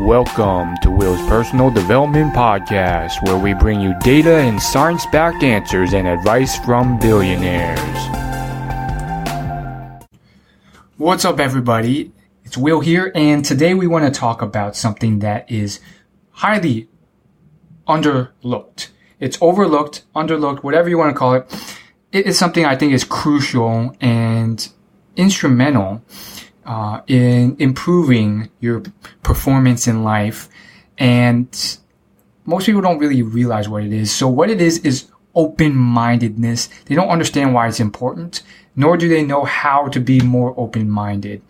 Welcome to Will's Personal Development Podcast, where we bring you data and science-backed answers and advice from billionaires. What's up, everybody? It's Will here, and today we want to talk about something that is highly underlooked. It's overlooked, underlooked, whatever you want to call it. It is something I think is crucial and instrumental in improving your performance in life, and most people don't really realize what it is. So what it is open-mindedness. They don't understand why it's important, nor do they know how to be more open-minded.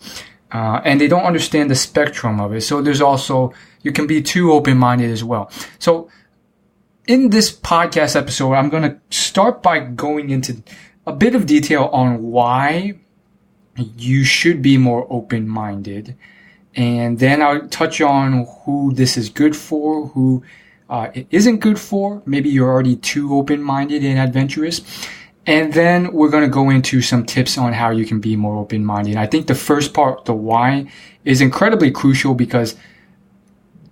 And they don't understand the spectrum of it. So there's also, you can be too open-minded as well. So in this podcast episode, I'm going to start by going into a bit of detail on why you should be more open-minded. And then I'll touch on who this is good for, who it isn't good for. Maybe you're already too open-minded and adventurous. And then we're going to go into some tips on how you can be more open-minded. I think the first part, the why, is incredibly crucial because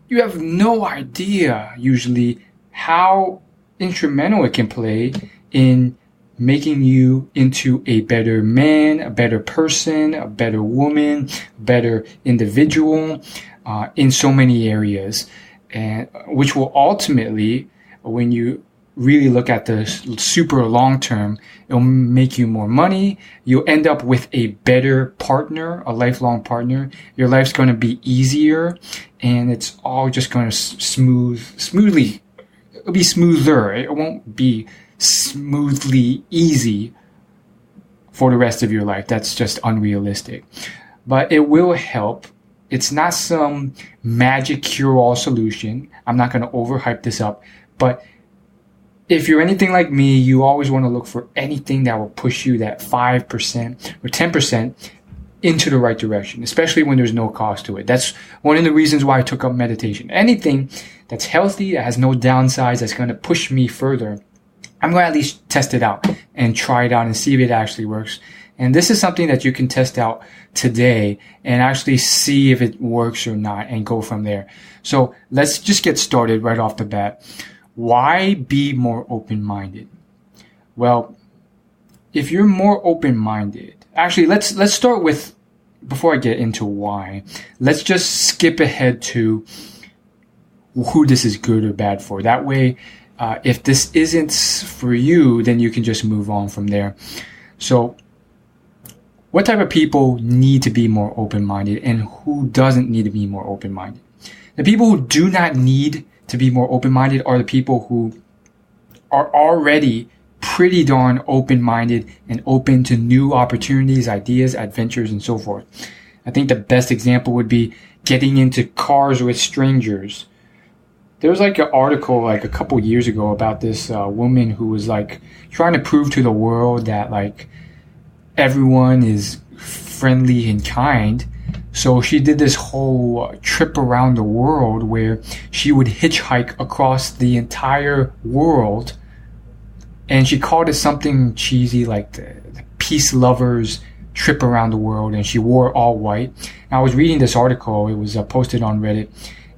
you have no idea usually how instrumental it can play in making you into a better man, a better person, a better woman, a better individual in so many areas, and which will ultimately, when you really look at the super long term, it'll make you more money. You'll end up with a better partner, a lifelong partner. Your life's going to be easier, and it's all just going to smoothly. It'll be smoother. It won't be smoothly easy for the rest of your life. That's just unrealistic. But it will help. It's not some magic cure-all solution. I'm not going to overhype this up. But if you're anything like me, you always want to look for anything that will push you that 5% or 10% into the right direction, especially when there's no cost to it. That's one of the reasons why I took up meditation. Anything that's healthy, that has no downsides, that's going to push me further, I'm going to at least test it out and try it out and see if it actually works. And this is something that you can test out today and actually see if it works or not and go from there. So let's just get started right off the bat. Why be more open-minded? Well, if you're more open-minded, actually, let's start with, before I get into why, let's just skip ahead to who this is good or bad for. That way, if this isn't for you, then you can just move on from there. So what type of people need to be more open-minded and who doesn't need to be more open-minded? The people who do not need to be more open-minded are the people who are already pretty darn open-minded and open to new opportunities, ideas, adventures, and so forth. I think the best example would be getting into cars with strangers. There was like an article like a couple years ago about this woman who was like trying to prove to the world that like everyone is friendly and kind. So she did this whole trip around the world where she would hitchhike across the entire world, and she called it something cheesy like the peace lovers trip around the world, and she wore all white. And I was reading this article, it was posted on Reddit,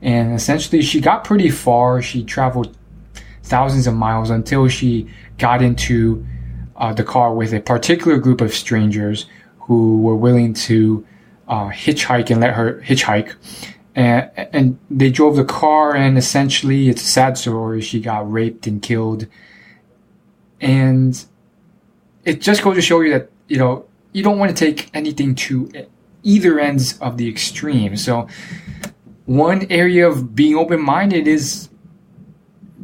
and essentially she got pretty far. She traveled thousands of miles until she got into the car with a particular group of strangers who were willing to hitchhike and let her hitchhike. And they drove the car, and essentially it's a sad story. She got raped and killed. And it just goes to show you that, you know, you don't want to take anything to either ends of the extreme. So one area of being open-minded is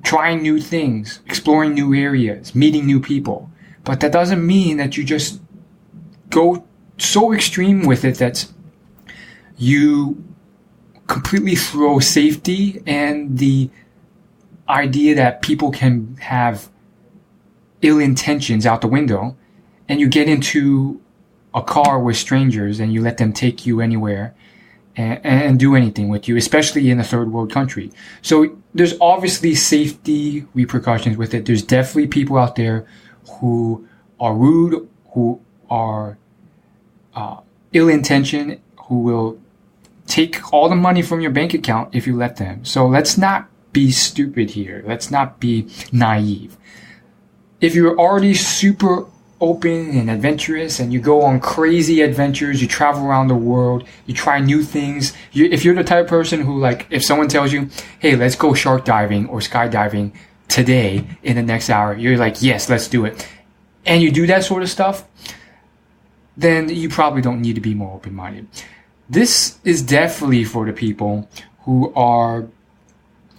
trying new things, exploring new areas, meeting new people. But that doesn't mean that you just go so extreme with it that you completely throw safety and the idea that people can have ill intentions out the window, and you get into a car with strangers and you let them take you anywhere and do anything with you, especially in a third world country. So there's obviously safety repercussions with it. There's definitely people out there who are rude, who are ill-intentioned, who will take all the money from your bank account if you let them. So let's not be stupid here. Let's not be naive. If you're already super open and adventurous and you go on crazy adventures, you travel around the world, you try new things. If you're the type of person who, like, if someone tells you, hey, let's go shark diving or skydiving today in the next hour, you're like, yes, let's do it. And you do that sort of stuff, then you probably don't need to be more open-minded. This is definitely for the people who are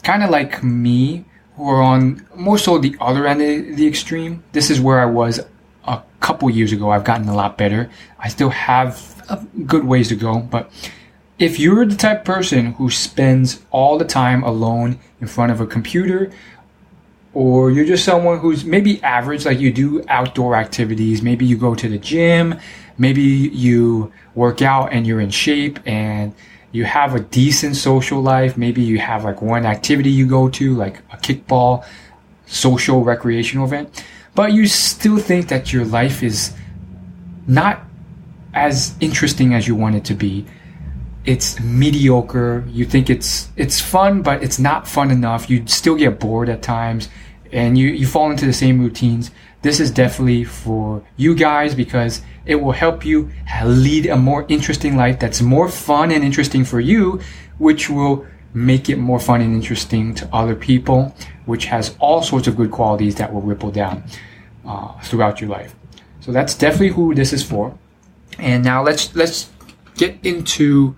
kind of like me, who are on more so the other end of the extreme. This is where I was a couple years ago. I've gotten a lot better. I still have a good ways to go, but if you're the type of person who spends all the time alone in front of a computer, or you're just someone who's maybe average, like you do outdoor activities, maybe you go to the gym, maybe you work out and you're in shape and you have a decent social life, maybe you have like one activity you go to, like a kickball, social recreational event, but you still think that your life is not as interesting as you want it to be. It's mediocre. You think it's fun, but it's not fun enough. You still get bored at times and you fall into the same routines. This is definitely for you guys because it will help you lead a more interesting life that's more fun and interesting for you, which will make it more fun and interesting to other people, which has all sorts of good qualities that will ripple down throughout your life. So that's definitely who this is for. And now let's get into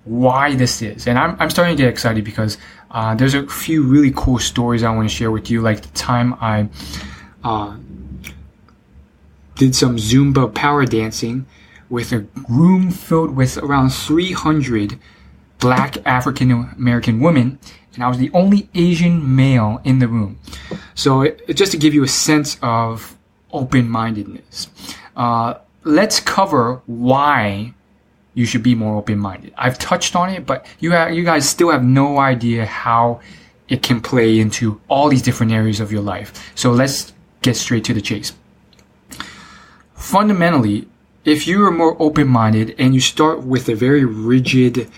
why this is. And I'm starting to get excited because there's a few really cool stories I want to share with you. Like the time I did some Zumba power dancing with a room filled with around 300 Black African American women, and I was the only Asian male in the room. So just to give you a sense of open-mindedness, let's cover why you should be more open-minded. I've touched on it, but you guys still have no idea how it can play into all these different areas of your life. So let's get straight to the chase. Fundamentally, if you are more open-minded and you start with a very rigid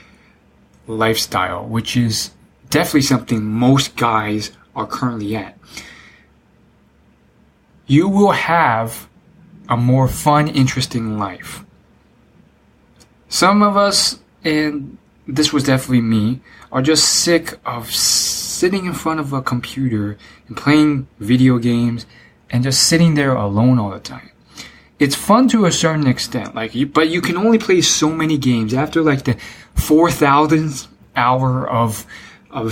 lifestyle, which is definitely something most guys are currently at, you will have a more fun, interesting life. Some of us, and this was definitely me, are just sick of sitting in front of a computer and playing video games and just sitting there alone all the time. It's fun to a certain extent, but you can only play so many games. After like the 4,000th hour of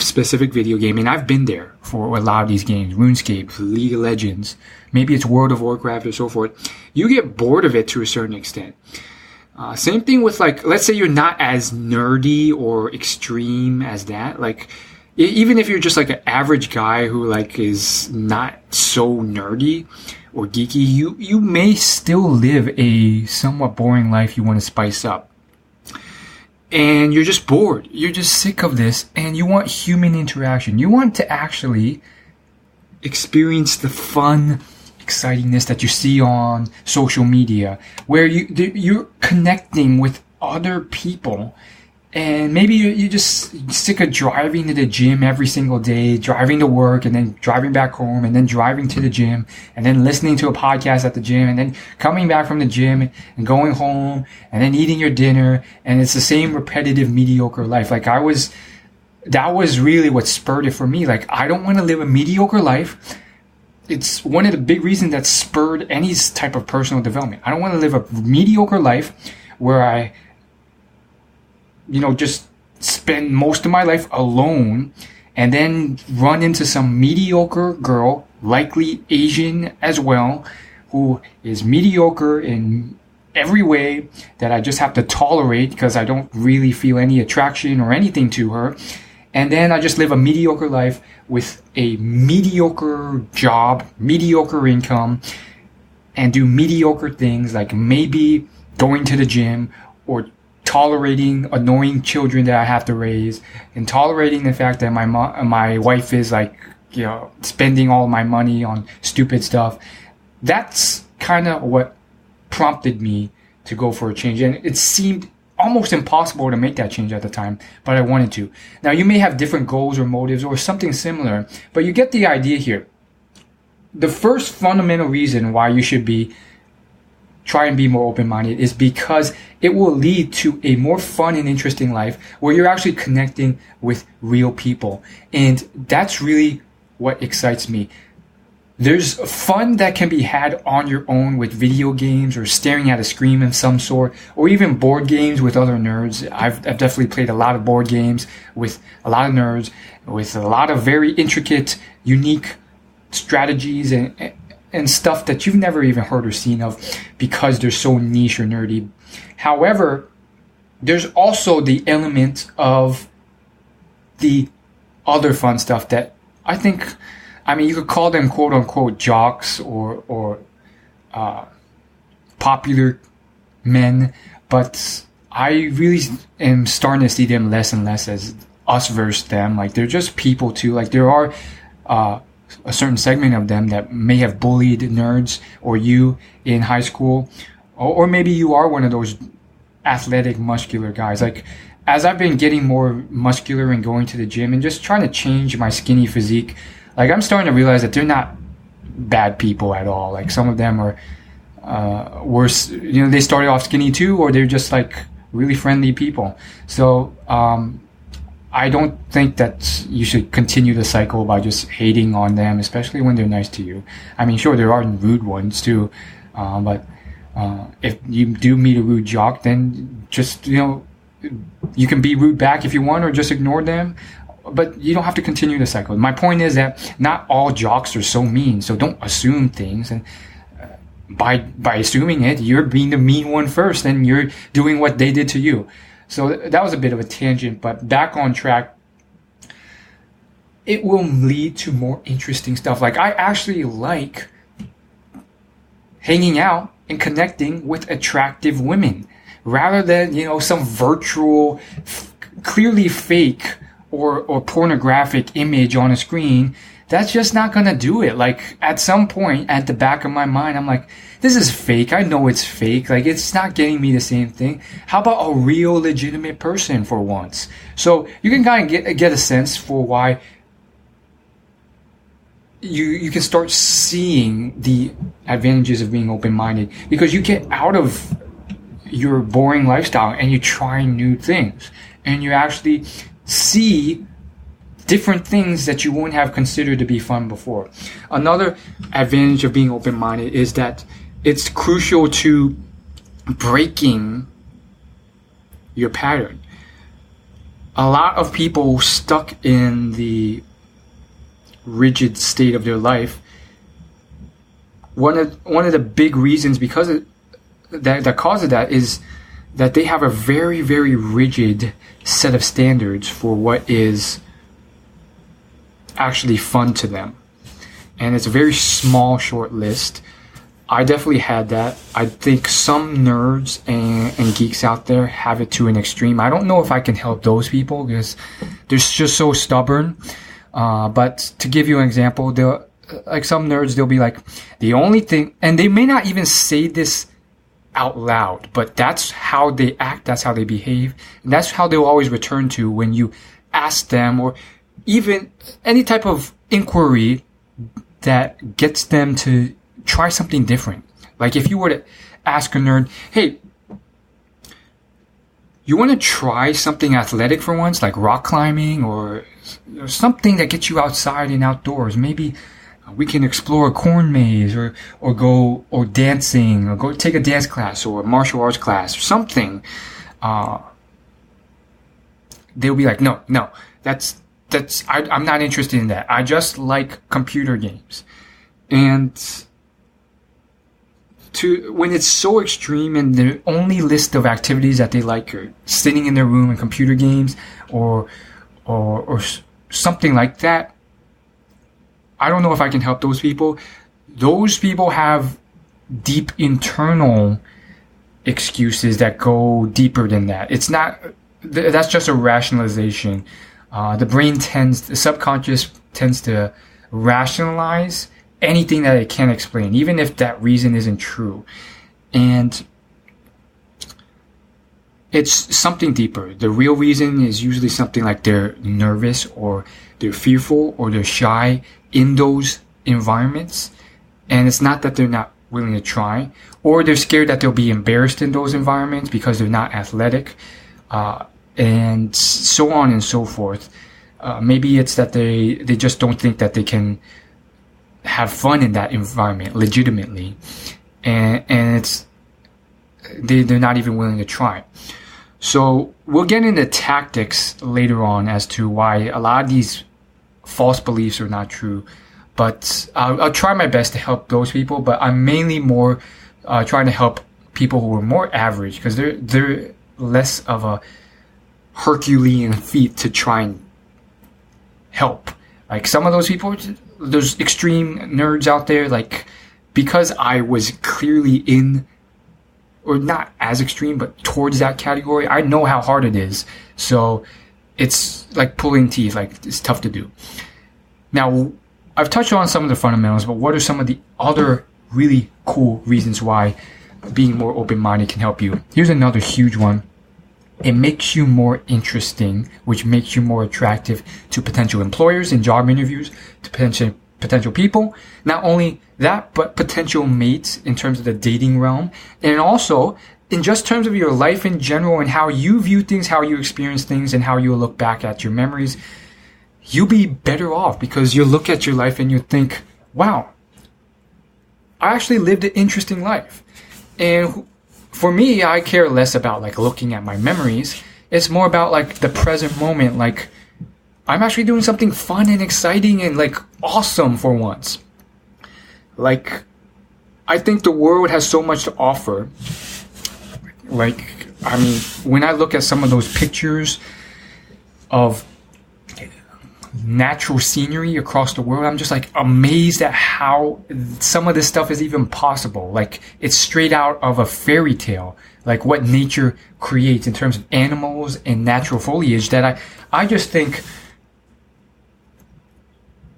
specific video game, and I've been there for a lot of these games, RuneScape, League of Legends, maybe it's World of Warcraft or so forth, you get bored of it to a certain extent. Same thing with, like, let's say you're not as nerdy or extreme as that. Like, even if you're just like an average guy who like is not so nerdy or geeky, you may still live a somewhat boring life you want to spice up. And you're just bored. You're just sick of this and you want human interaction. You want to actually experience the fun, excitingness that you see on social media, where you're connecting with other people. And maybe you're just sick of driving to the gym every single day, driving to work and then driving back home and then driving to the gym and then listening to a podcast at the gym and then coming back from the gym and going home and then eating your dinner. And it's the same repetitive, mediocre life. Like that was really what spurred it for me. Like, I don't want to live a mediocre life. It's one of the big reasons that spurred any type of personal development. I don't want to live a mediocre life where I just spend most of my life alone and then run into some mediocre girl, likely Asian as well, who is mediocre in every way that I just have to tolerate because I don't really feel any attraction or anything to her. And then I just live a mediocre life with a mediocre job, mediocre income, and do mediocre things like maybe going to the gym or tolerating annoying children that I have to raise, and tolerating the fact that my wife is like, spending all my money on stupid stuff. That's kind of what prompted me to go for a change. And it seemed almost impossible to make that change at the time, but I wanted to. Now, you may have different goals or motives or something similar, but you get the idea here. The first fundamental reason why you should try and be more open-minded is because it will lead to a more fun and interesting life where you're actually connecting with real people. And that's really what excites me. There's fun that can be had on your own with video games or staring at a screen of some sort, or even board games with other nerds. I've definitely played a lot of board games with a lot of nerds, with a lot of very intricate, unique strategies and stuff that you've never even heard or seen of because they're so niche or nerdy. However, there's also the element of the other fun stuff that I think, you could call them quote unquote jocks or popular men, but I really am starting to see them less and less as us versus them. Like, they're just people too. Like, there are a certain segment of them that may have bullied nerds or you in high school, or maybe you are one of those athletic, muscular guys. Like, as I've been getting more muscular and going to the gym and just trying to change my skinny physique, like, I'm starting to realize that they're not bad people at all. Like, some of them are worse. They started off skinny too, or they're just like really friendly people. So I don't think that you should continue the cycle by just hating on them, especially when they're nice to you. Sure, there are rude ones too, but if you do meet a rude jock, then just, you can be rude back if you want, or just ignore them. But you don't have to continue the cycle. My point is that not all jocks are so mean, so don't assume things. And by assuming it, you're being the mean one first, and you're doing what they did to you. So that was a bit of a tangent, but back on track. It will lead to more interesting stuff. Like, I actually like hanging out and connecting with attractive women rather than, some virtual, clearly fake or pornographic image on a screen. That's just not gonna do it. Like, at some point at the back of my mind, I'm like, this is fake. I know it's fake. Like, it's not getting me the same thing. How about a real legitimate person for once? So you can kind of get a sense for why you can start seeing the advantages of being open-minded, because you get out of your boring lifestyle and you try new things, and you actually see different things that you wouldn't have considered to be fun before. Another advantage of being open-minded is that it's crucial to breaking your pattern. A lot of people stuck in the rigid state of their life, one of the big reasons that causes that is that they have a very, very rigid set of standards for what is actually fun to them. And it's a very small, short list. I definitely had that. I think some nerds and geeks out there have it to an extreme. I don't know if I can help those people because they're just so stubborn. But to give you an example, like some nerds, they'll be like, the only thing, and they may not even say this out loud, but that's how they act, that's how they behave, and that's how they'll always return to when you ask them, or even any type of inquiry that gets them to try something different. Like, if you were to ask a nerd, hey, you want to try something athletic for once, like rock climbing or something that gets you outside and outdoors. Maybe we can explore a corn maze or go or dancing, or go take a dance class or a martial arts class or something. They'll be like, no, I'm not interested in that. I just like computer games. And when it's so extreme and the only list of activities that they like are sitting in their room and computer games or something like that, I don't know if I can help those people. Those people have deep internal excuses that go deeper than that. It's not, that's just a rationalization. The subconscious tends to rationalize anything that it can't explain, even if that reason isn't true. And it's something deeper. The real reason is usually something like they're nervous or they're fearful or they're shy in those environments. And it's not that they're not willing to try, or they're scared that they'll be embarrassed in those environments because they're not athletic, and so on and so forth. Maybe it's that they just don't think that they can have fun in that environment legitimately, and it's they're not even willing to try. So we'll get into tactics later on as to why a lot of these false beliefs are not true. But I'll try my best to help those people. But I'm mainly more trying to help people who are more average, because they're less of a Herculean feat to try and help. Like some of those people, those extreme nerds out there, like because I was clearly in, or not as extreme, but towards that category, I know how hard it is. So it's like pulling teeth, like it's tough to do. Now, I've touched on some of the fundamentals, but what are some of the other really cool reasons why being more open-minded can help you? Here's another huge one. It makes you more interesting, which makes you more attractive to potential employers in job interviews, to potential people. Not only that, but potential mates in terms of the dating realm, and also in just terms of your life in general and how you view things, how you experience things, and how you look back at your memories. You'll be better off because you look at your life and you think, wow, I actually lived an interesting life. And for me, I care less about like looking at my memories. It's more about like the present moment. Like I'm actually doing something fun and exciting and like awesome for once. Like I think the world has so much to offer. Like, I mean, when I look at some of those pictures of natural scenery across the world, I'm just like amazed at how some of this stuff is even possible. Like it's straight out of a fairy tale, like what nature creates in terms of animals and natural foliage, that I just think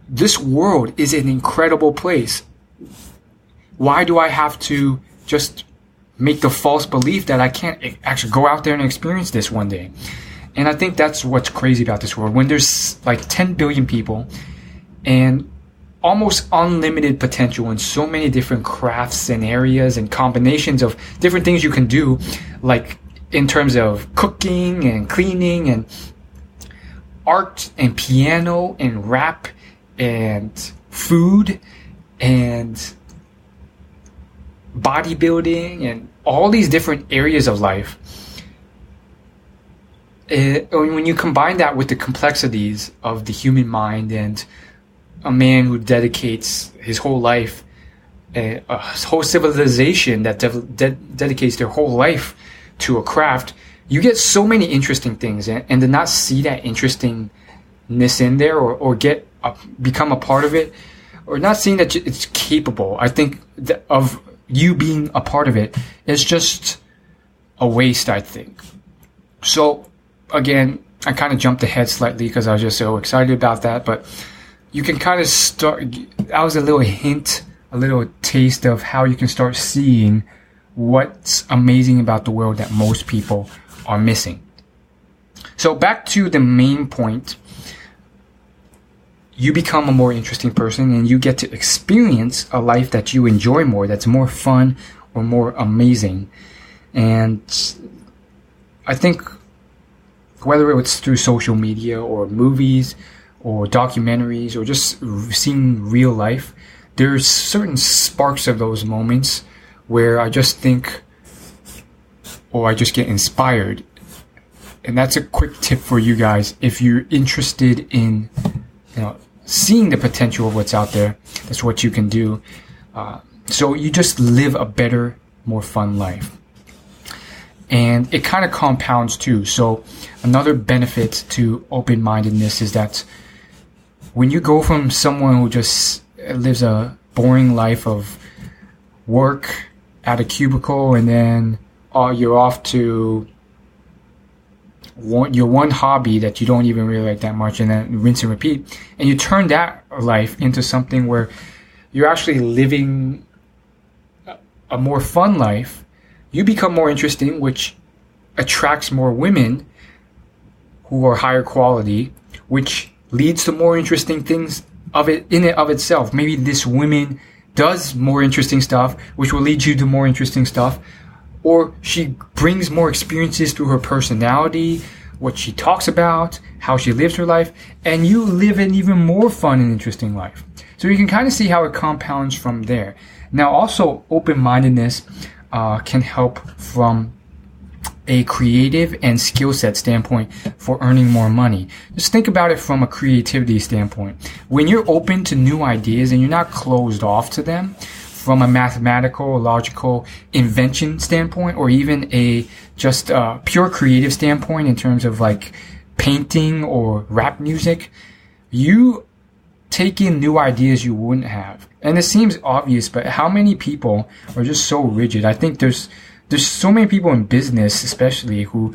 this world is an incredible place. Why do I have to just make the false belief that I can't actually go out there and experience this one day? And I think that's what's crazy about this world. When there's like 10 billion people and almost unlimited potential in so many different crafts and areas and combinations of different things you can do, like in terms of cooking and cleaning and art and piano and rap and food and bodybuilding and all these different areas of life. When you combine that with the complexities of the human mind and a man who dedicates his whole life, a whole civilization that dedicates their whole life to a craft, you get so many interesting things. And to not see that interestingness in there or become a part of it, or not seeing that it's capable, I think, of you being a part of it, is just a waste, I think. So, again, I kind of jumped ahead slightly because I was just so excited about that, but you can kind of start, that was a little hint, a little taste of how you can start seeing what's amazing about the world that most people are missing. So back to the main point, you become a more interesting person and you get to experience a life that you enjoy more, that's more fun or more amazing. And I think whether it's through social media or movies or documentaries or just seeing real life, there's certain sparks of those moments where I just think, or I just get inspired. And that's a quick tip for you guys. If you're interested in, seeing the potential of what's out there, that's what you can do. So you just live a better, more fun life. And it kind of compounds too. So another benefit to open-mindedness is that when you go from someone who just lives a boring life of work at a cubicle and then you're off to your one hobby that you don't even really like that much, and then rinse and repeat, and you turn that life into something where you're actually living a more fun life, you become more interesting, which attracts more women who are higher quality, which leads to more interesting things in and of itself. Maybe this woman does more interesting stuff, which will lead you to more interesting stuff. Or she brings more experiences through her personality, what she talks about, how she lives her life, and you live an even more fun and interesting life. So you can kind of see how it compounds from there. Now, also, open-mindedness can help from a creative and skill set standpoint for earning more money. Just think about it from a creativity standpoint. When you're open to new ideas and you're not closed off to them from a mathematical, logical invention standpoint, or even a just pure creative standpoint in terms of like painting or rap music, you take in new ideas you wouldn't have. And it seems obvious, but how many people are just so rigid? I think there's so many people in business, especially, who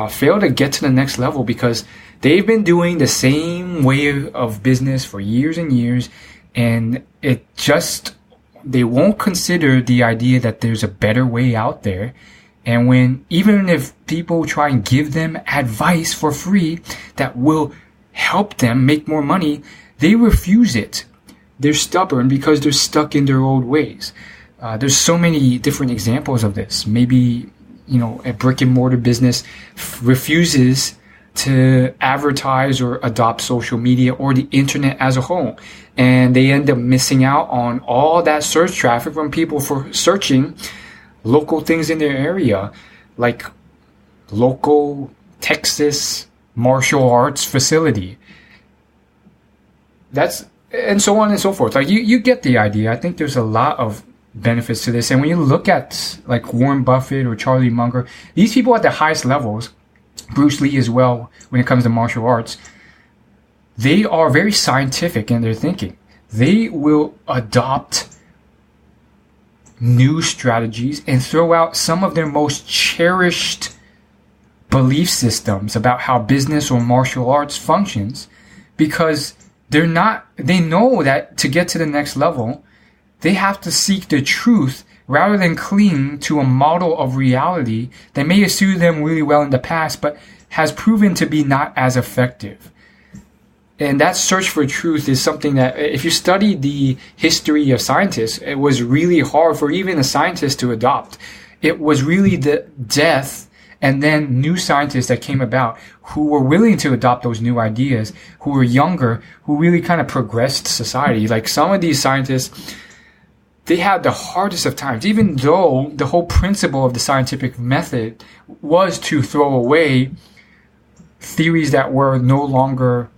fail to get to the next level because they've been doing the same way of business for years and years, and they won't consider the idea that there's a better way out there. And even if people try and give them advice for free that will help them make more money, they refuse it. They're stubborn because they're stuck in their old ways. There's so many different examples of this. Maybe, a brick and mortar business refuses to advertise or adopt social media or the internet as a whole. And they end up missing out on all that search traffic from people for searching local things in their area, like local Texas martial arts facility. And so on and so forth. Like you get the idea. I think there's a lot of benefits to this. And when you look at like Warren Buffett or Charlie Munger, these people at the highest levels, Bruce Lee as well, when it comes to martial arts, they are very scientific in their thinking. They will adopt new strategies and throw out some of their most cherished belief systems about how business or martial arts functions, because they know that to get to the next level, they have to seek the truth rather than cling to a model of reality that may have suited them really well in the past, but has proven to be not as effective. And that search for truth is something that, if you study the history of scientists, it was really hard for even a scientist to adopt. It was really the death and then new scientists that came about who were willing to adopt those new ideas, who were younger, who really kind of progressed society. Like some of these scientists, they had the hardest of times, even though the whole principle of the scientific method was to throw away theories that were no longer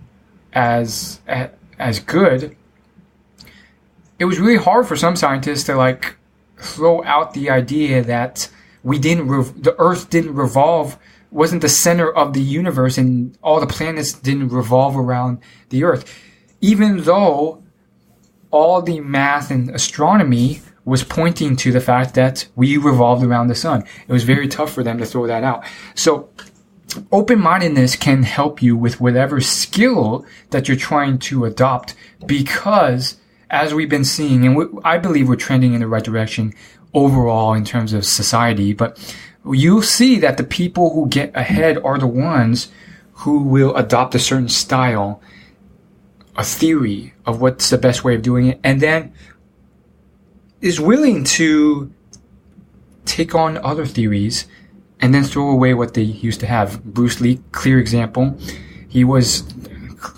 as good. It was really hard for some scientists to like throw out the idea that the Earth didn't revolve, wasn't the center of the universe, and all the planets didn't revolve around the Earth, even though all the math and astronomy was pointing to the fact that we revolved around the sun. It was very tough for them to throw that out. So open-mindedness can help you with whatever skill that you're trying to adopt, because as we've been seeing, and I believe we're trending in the right direction overall in terms of society, but you'll see that the people who get ahead are the ones who will adopt a certain style, a theory of what's the best way of doing it, and then is willing to take on other theories and then throw away what they used to have. Bruce Lee, clear example. He was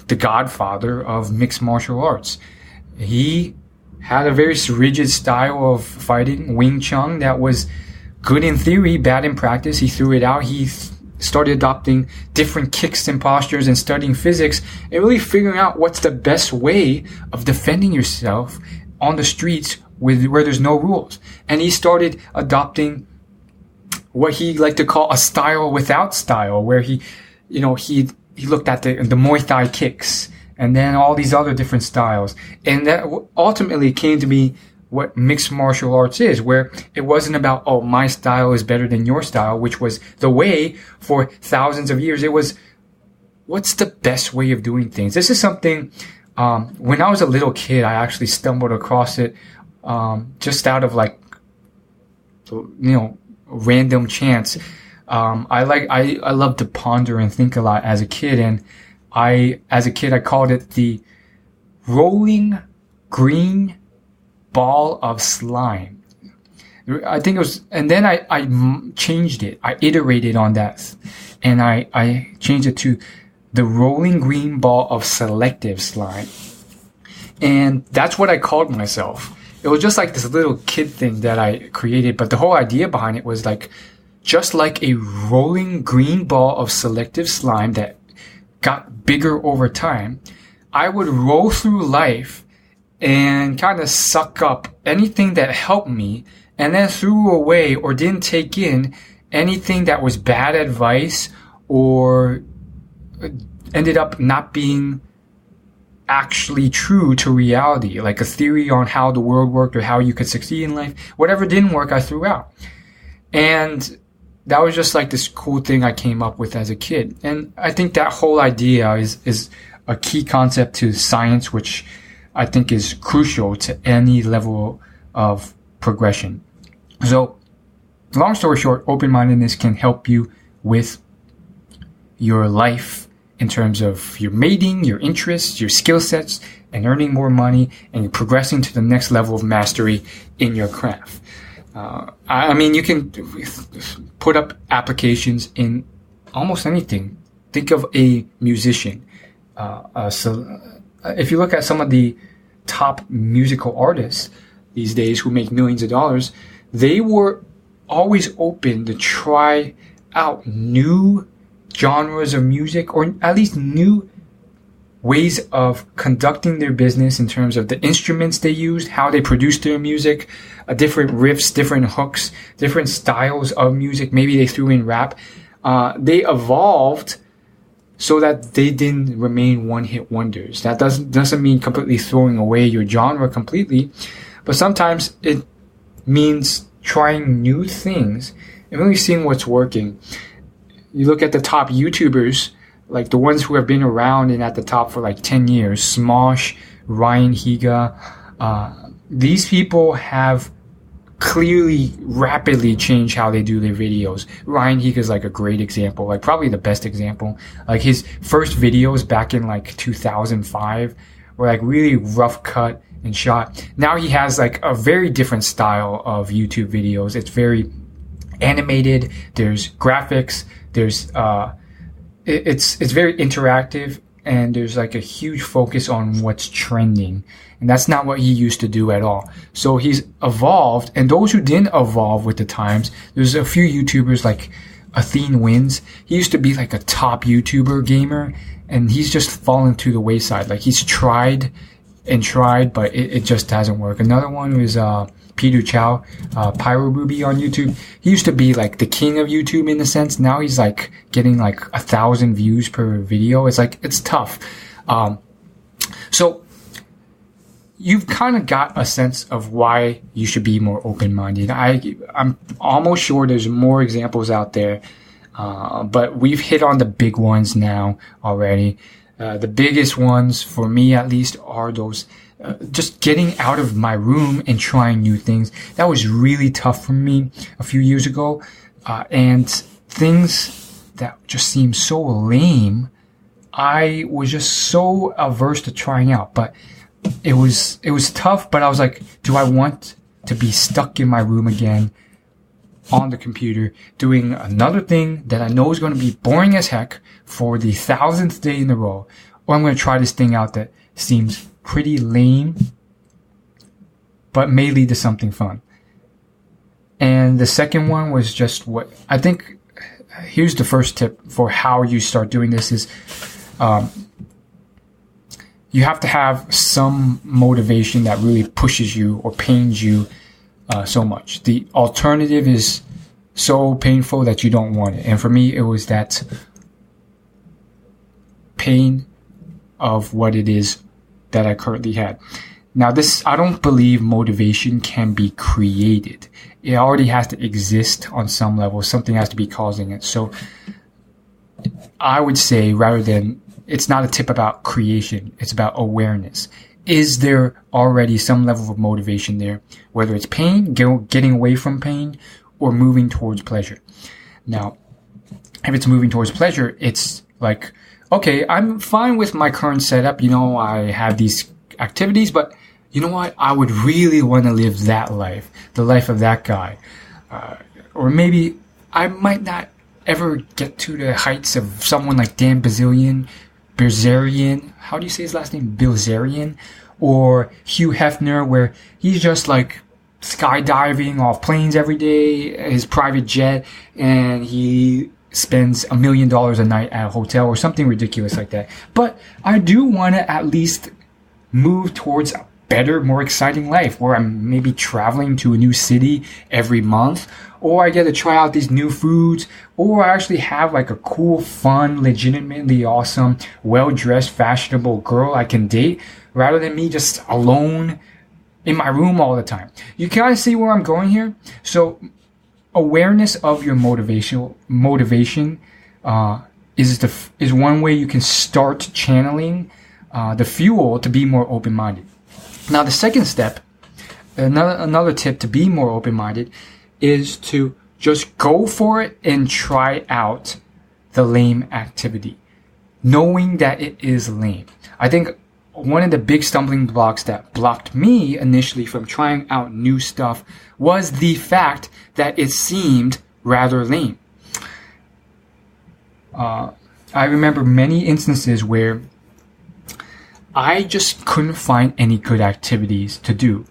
the godfather of mixed martial arts. He had a very rigid style of fighting, Wing Chun, that was good in theory, bad in practice. He threw it out. He started adopting different kicks and postures and studying physics and really figuring out what's the best way of defending yourself on the streets where there's no rules. And he started adopting what he liked to call a style without style, where he looked at the Muay Thai kicks and then all these other different styles. And that ultimately came to be what mixed martial arts is, where it wasn't about, oh, my style is better than your style, which was the way for thousands of years. It was, what's the best way of doing things? This is something, when I was a little kid, I actually stumbled across it, just out of random chance. I love to ponder and think a lot as a kid, and as a kid, I called it the rolling green ball of slime. I think it was, and then I changed it. I iterated on that, and I changed it to the rolling green ball of selective slime. And that's what I called myself. It was just like this little kid thing that I created, but the whole idea behind it was like, just like a rolling green ball of selective slime that got bigger over time, I would roll through life and kind of suck up anything that helped me, and then threw away or didn't take in anything that was bad advice or ended up not being actually true to reality, like a theory on how the world worked or how you could succeed in life. Whatever didn't work, I threw out. And that was just like this cool thing I came up with as a kid. And I think that whole idea is a key concept to science, which I think is crucial to any level of progression. So, long story short, open-mindedness can help you with your life in terms of your mating, your interests, your skill sets, and earning more money and progressing to the next level of mastery in your craft. I mean, you can put up applications in almost anything. Think of a musician. So if you look at some of the top musical artists these days who make millions of dollars, they were always open to try out new genres of music, or at least new ways of conducting their business in terms of the instruments they used, how they produced their music, different riffs, different hooks, different styles of music. Maybe they threw in rap. They evolved so that they didn't remain one-hit wonders. That doesn't mean completely throwing away your genre completely, but sometimes it means trying new things and really seeing what's working. You look at the top YouTubers, like the ones who have been around and at the top for like 10 years, Smosh, Ryan Higa, these people have clearly rapidly changed how they do their videos. Ryan Higa is like a great example, like probably the best example. Like his first videos back in like 2005 were like really rough cut and shot. Now he has like a very different style of YouTube videos. It's very animated. There's graphics. There's it's very interactive, and there's like a huge focus on what's trending, and that's not what he used to do at all. So he's evolved, and those who didn't evolve with the times, there's a few YouTubers like Athene Wins. He used to be like a top YouTuber gamer, and he's just fallen to the wayside. Like he's tried and tried, but it just hasn't worked. Another one was Peter Chow, Pyro Ruby on YouTube. He used to be like the king of YouTube in a sense. Now he's like getting like 1,000 views per video. It's like, it's tough. So you've kind of got a sense of why you should be more open-minded. I'm almost sure there's more examples out there, but we've hit on the big ones now already. The biggest ones, for me at least, are those just getting out of my room and trying new things. That was really tough for me a few years ago. And things that just seemed so lame, I was just so averse to trying out. But it was tough, but I was like, do I want to be stuck in my room again on the computer doing another thing that I know is going to be boring as heck for the 1,000th day in a row? Or I'm going to try this thing out that seems pretty lame, but may lead to something fun. And the second one was just what I think. Here's the first tip for how you start doing this is, you have to have some motivation that really pushes you or pains you so much. The alternative is so painful that you don't want it. And for me, it was that pain of what it is that I currently had. Now I don't believe motivation can be created. It already has to exist on some level. Something has to be causing it. So I would say, rather than, it's not a tip about creation, it's about awareness. Is there already some level of motivation there? Whether it's pain, getting away from pain, or moving towards pleasure. Now, if it's moving towards pleasure, it's like, okay, I'm fine with my current setup. I have these activities, but you know what? I would really want to live that life, the life of that guy. Or maybe I might not ever get to the heights of someone like Dan Bilzerian. How do you say his last name? Bilzerian? Or Hugh Hefner, where he's just like skydiving off planes every day, his private jet, and he spends $1 million a night at a hotel or something ridiculous like that. But I do want to at least move towards a better, more exciting life where I'm maybe traveling to a new city every month, or I get to try out these new foods, or I actually have like a cool, fun, legitimately awesome, well-dressed, fashionable girl I can date, rather than me just alone in my room all the time. You kind of see where I'm going here? So awareness of your motivation is one way you can start channeling the fuel to be more open-minded. Now, the second step, another tip to be more open-minded, is to just go for it and try out the lame activity, knowing that it is lame. I think one of the big stumbling blocks that blocked me initially from trying out new stuff was the fact that it seemed rather lame. I remember many instances where I just couldn't find any good activities to do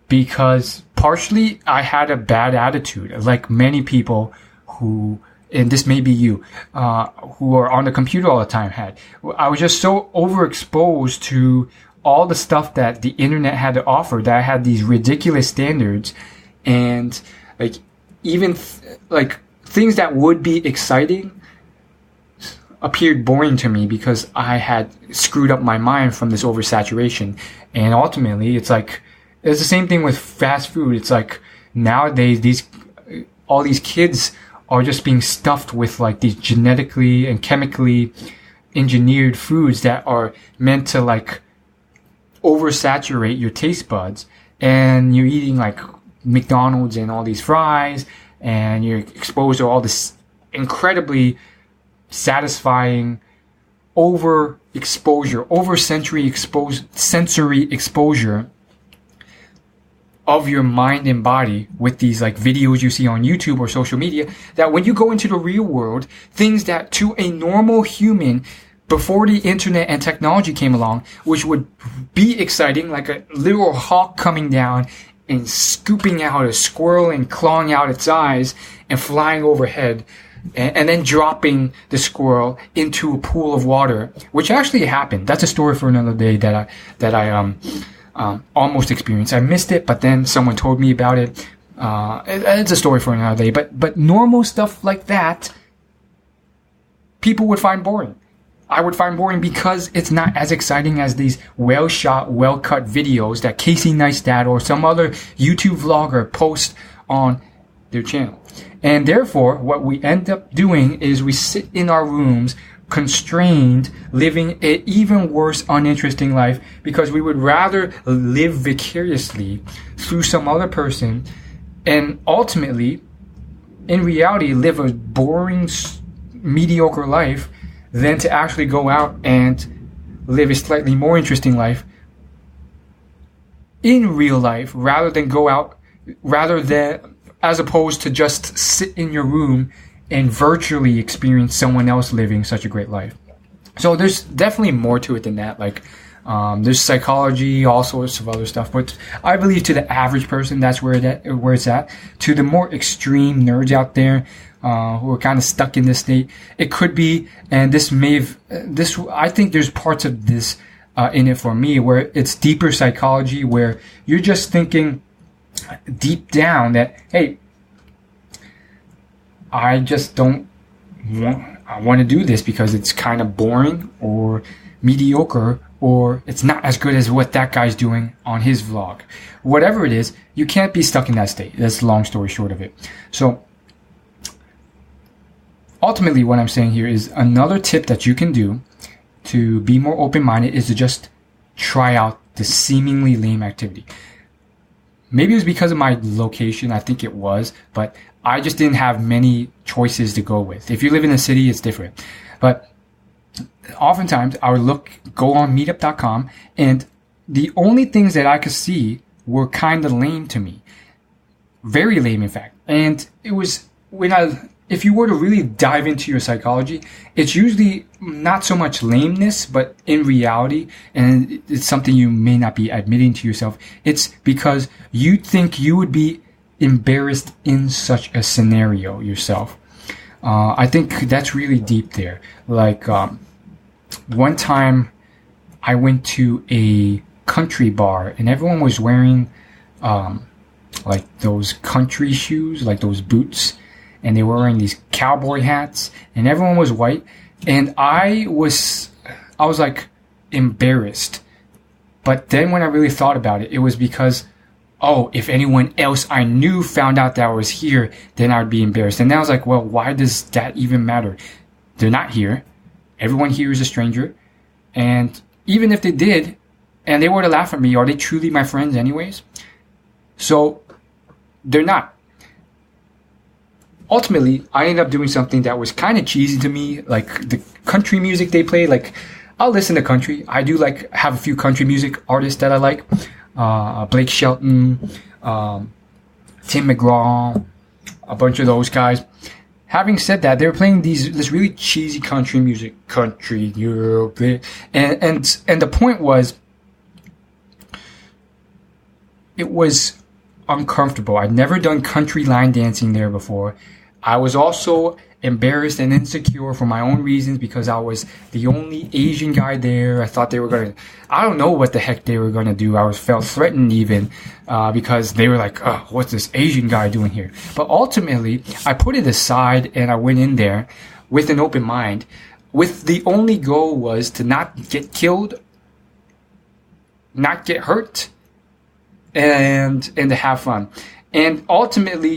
because partially I had a bad attitude, like many people who, and this may be you, who are on the computer all the time had. I was just so overexposed to all the stuff that the internet had to offer that I had these ridiculous standards, and like even like things that would be exciting appeared boring to me because I had screwed up my mind from this oversaturation. And ultimately, it's the same thing with fast food. It's like nowadays all these kids are just being stuffed with like these genetically and chemically engineered foods that are meant to like oversaturate your taste buds, and you're eating like McDonald's and all these fries, and you're exposed to all this incredibly satisfying sensory exposure of your mind and body with these like videos you see on YouTube or social media, that when you go into the real world, things that to a normal human before the internet and technology came along, which would be exciting, like a literal hawk coming down and scooping out a squirrel and clawing out its eyes and flying overhead, and then dropping the squirrel into a pool of water, which actually happened. That's a story for another day that I almost experienced. I missed it, but then someone told me about it. It's a story for another day. But normal stuff like that, people would find boring. I would find boring because it's not as exciting as these well-shot, well-cut videos that Casey Neistat or some other YouTube vlogger posts on their channel. And therefore, what we end up doing is we sit in our rooms constrained, living an even worse, uninteresting life because we would rather live vicariously through some other person and ultimately, in reality, live a boring, mediocre life than to actually go out and live a slightly more interesting life in real life as opposed to just sit in your room and virtually experience someone else living such a great life. So there's definitely more to it than that. Like, there's psychology, all sorts of other stuff. But I believe to the average person, that's where it's at. To the more extreme nerds out there, who are kind of stuck in this state, it could be, and I think there's parts of this, in it for me, where it's deeper psychology, where you're just thinking deep down that, hey, I just don't want to do this because it's kind of boring or mediocre, or it's not as good as what that guy's doing on his vlog. Whatever it is, you can't be stuck in that state. That's the long story short of it. So ultimately what I'm saying here is another tip that you can do to be more open-minded is to just try out the seemingly lame activity. Maybe it was because of my location. I think it was, but I just didn't have many choices to go with. If you live in a city, it's different. But oftentimes I would go on meetup.com, and the only things that I could see were kind of lame to me. Very lame, in fact. And it was if you were to really dive into your psychology, it's usually not so much lameness, but in reality, and it's something you may not be admitting to yourself, it's because you think you would be embarrassed in such a scenario yourself. I think that's really deep there. Like, one time I went to a country bar and everyone was wearing, like those country shoes, like those boots, and they were wearing these cowboy hats, and everyone was white, and I was like embarrassed. But then when I really thought about it, it was because, if anyone else I knew found out that I was here, then I would be embarrassed. And then I was like, well, why does that even matter? They're not here. Everyone here is a stranger. And even if they did, and they were to laugh at me, are they truly my friends anyways? So they're not. Ultimately, I ended up doing something that was kind of cheesy to me, like the country music they play. Like, I'll listen to country. I do have a few country music artists that I like. Blake Shelton, Tim McGraw, a bunch of those guys. Having said that, they were playing this really cheesy country music, country Europe, and the point was, it was uncomfortable. I'd never done country line dancing there before. I was also embarrassed and insecure for my own reasons because I was the only Asian guy there. I thought they were going to, I don't know what the heck they were going to do. I felt threatened even because they were like, oh, what's this Asian guy doing here? But ultimately, I put it aside and I went in there with an open mind. With the only goal was to not get killed, not get hurt, and to have fun. And ultimately,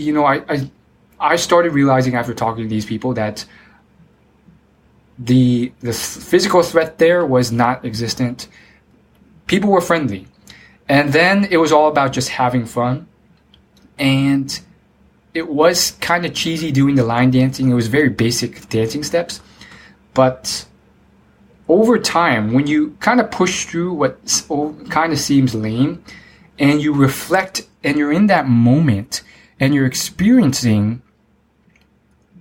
I started realizing after talking to these people that the physical threat there was not existent. People were friendly. And then it was all about just having fun. And it was kind of cheesy doing the line dancing. It was very basic dancing steps. But over time, when you kind of push through what kind of seems lame, and you reflect and you're in that moment and you're experiencing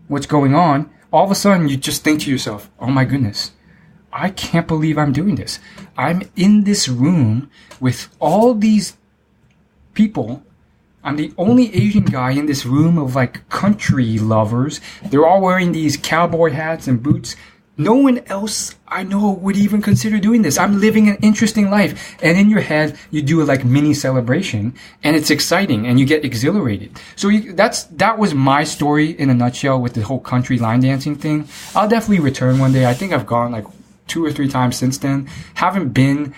what's going on, all of a sudden you just think to yourself, oh my goodness, I can't believe I'm doing this. I'm in this room with all these people. I'm the only Asian guy in this room of country lovers. They're all wearing these cowboy hats and boots. No one else I know would even consider doing this. I'm living an interesting life. And in your head, you do a mini celebration, and it's exciting, and you get exhilarated. So that was my story in a nutshell with the whole country line dancing thing. I'll definitely return one day. I think I've gone 2 or 3 times since then. Haven't been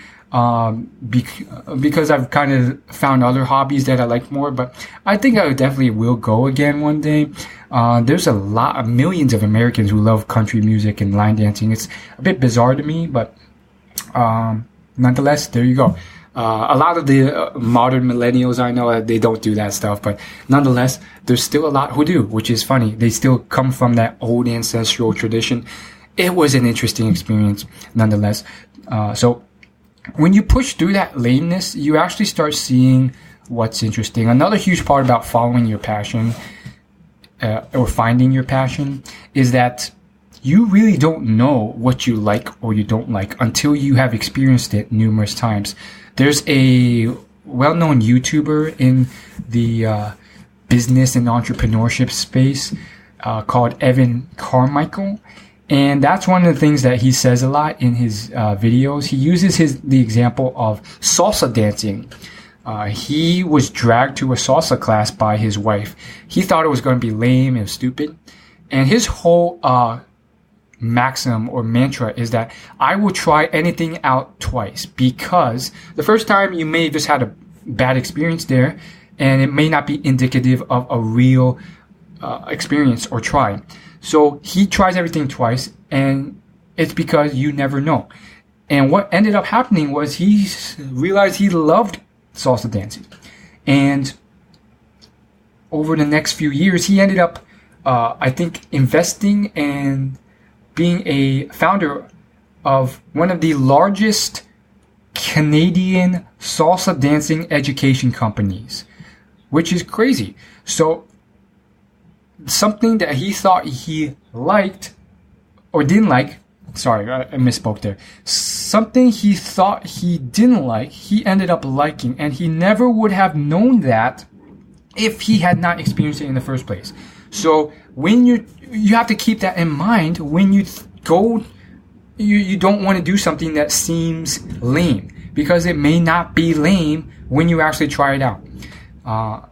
because I've kind of found other hobbies that I like more, but I think I definitely will go again one day. There's millions of Americans who love country music and line dancing. It's a bit bizarre to me, but nonetheless, there you go. A lot of the modern millennials I know, they don't do that stuff, but nonetheless, there's still a lot who do, which is funny. They still come from that old ancestral tradition. It was an interesting experience, nonetheless. So when you push through that lameness, you actually start seeing what's interesting. Another huge part about following your passion or finding your passion is that you really don't know what you like or you don't like until you have experienced it numerous times. There's a well-known YouTuber in the business and entrepreneurship space called Evan Carmichael. And that's one of the things that he says a lot in his videos. He uses the example of salsa dancing. He was dragged to a salsa class by his wife. He thought it was going to be lame and stupid. And his whole maxim or mantra is that I will try anything out twice, because the first time you may have just had a bad experience there, and it may not be indicative of a real experience or try. So he tries everything twice, and it's because you never know. And what ended up happening was he realized he loved salsa dancing. And over the next few years, he ended up, I think, investing and being a founder of one of the largest Canadian salsa dancing education companies, which is crazy. So something that he thought he liked or didn't like, sorry, I misspoke there. Something he thought he didn't like, he ended up liking, and he never would have known that if he had not experienced it in the first place. So when you have to keep that in mind when you go, you don't want to do something that seems lame, because it may not be lame when you actually try it out.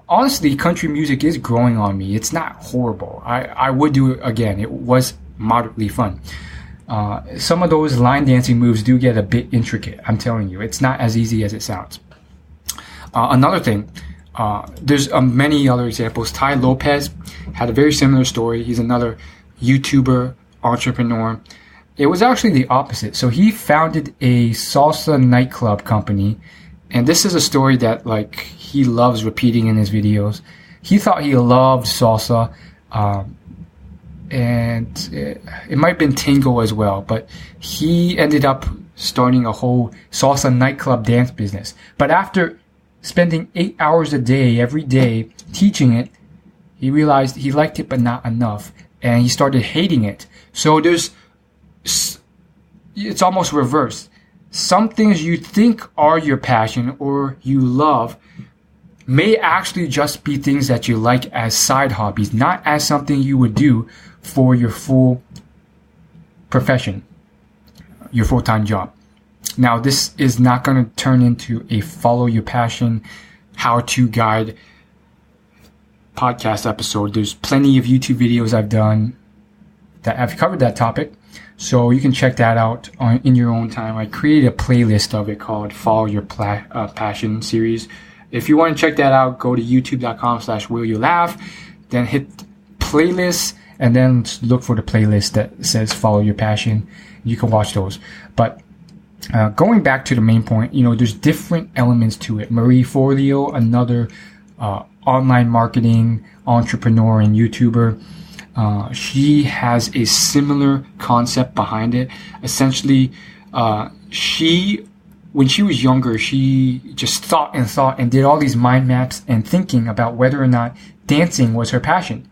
Honestly, country music is growing on me. It's not horrible. I would do it again. It was moderately fun. Some of those line dancing moves do get a bit intricate. I'm telling you, it's not as easy as it sounds. Another thing, there's many other examples. Tai Lopez had a very similar story. He's another YouTuber, entrepreneur. It was actually the opposite. So he founded a salsa nightclub company. And this is a story that he loves repeating in his videos. He thought he loved salsa. And it might have been tango as well, but he ended up starting a whole salsa nightclub dance business. But after spending 8 hours a day, every day, teaching it, he realized he liked it, but not enough. And he started hating it. So it's almost reversed. Some things you think are your passion or you love may actually just be things that you like as side hobbies, not as something you would do for your full profession, your full-time job. Now, this is not going to turn into a follow your passion, how-to guide podcast episode. There's plenty of YouTube videos I've done that have covered that topic, so you can check that out in your own time. I created a playlist of it called Follow Your Passion series. If you want to check that out, go to youtube.com/willyouLaugh, then hit playlists, and then look for the playlist that says Follow Your Passion. You can watch those. But going back to the main point, there's different elements to it. Marie Forleo, another online marketing entrepreneur and YouTuber, she has a similar concept behind it. Essentially, when she was younger, she just thought and did all these mind maps and thinking about whether or not dancing was her passion.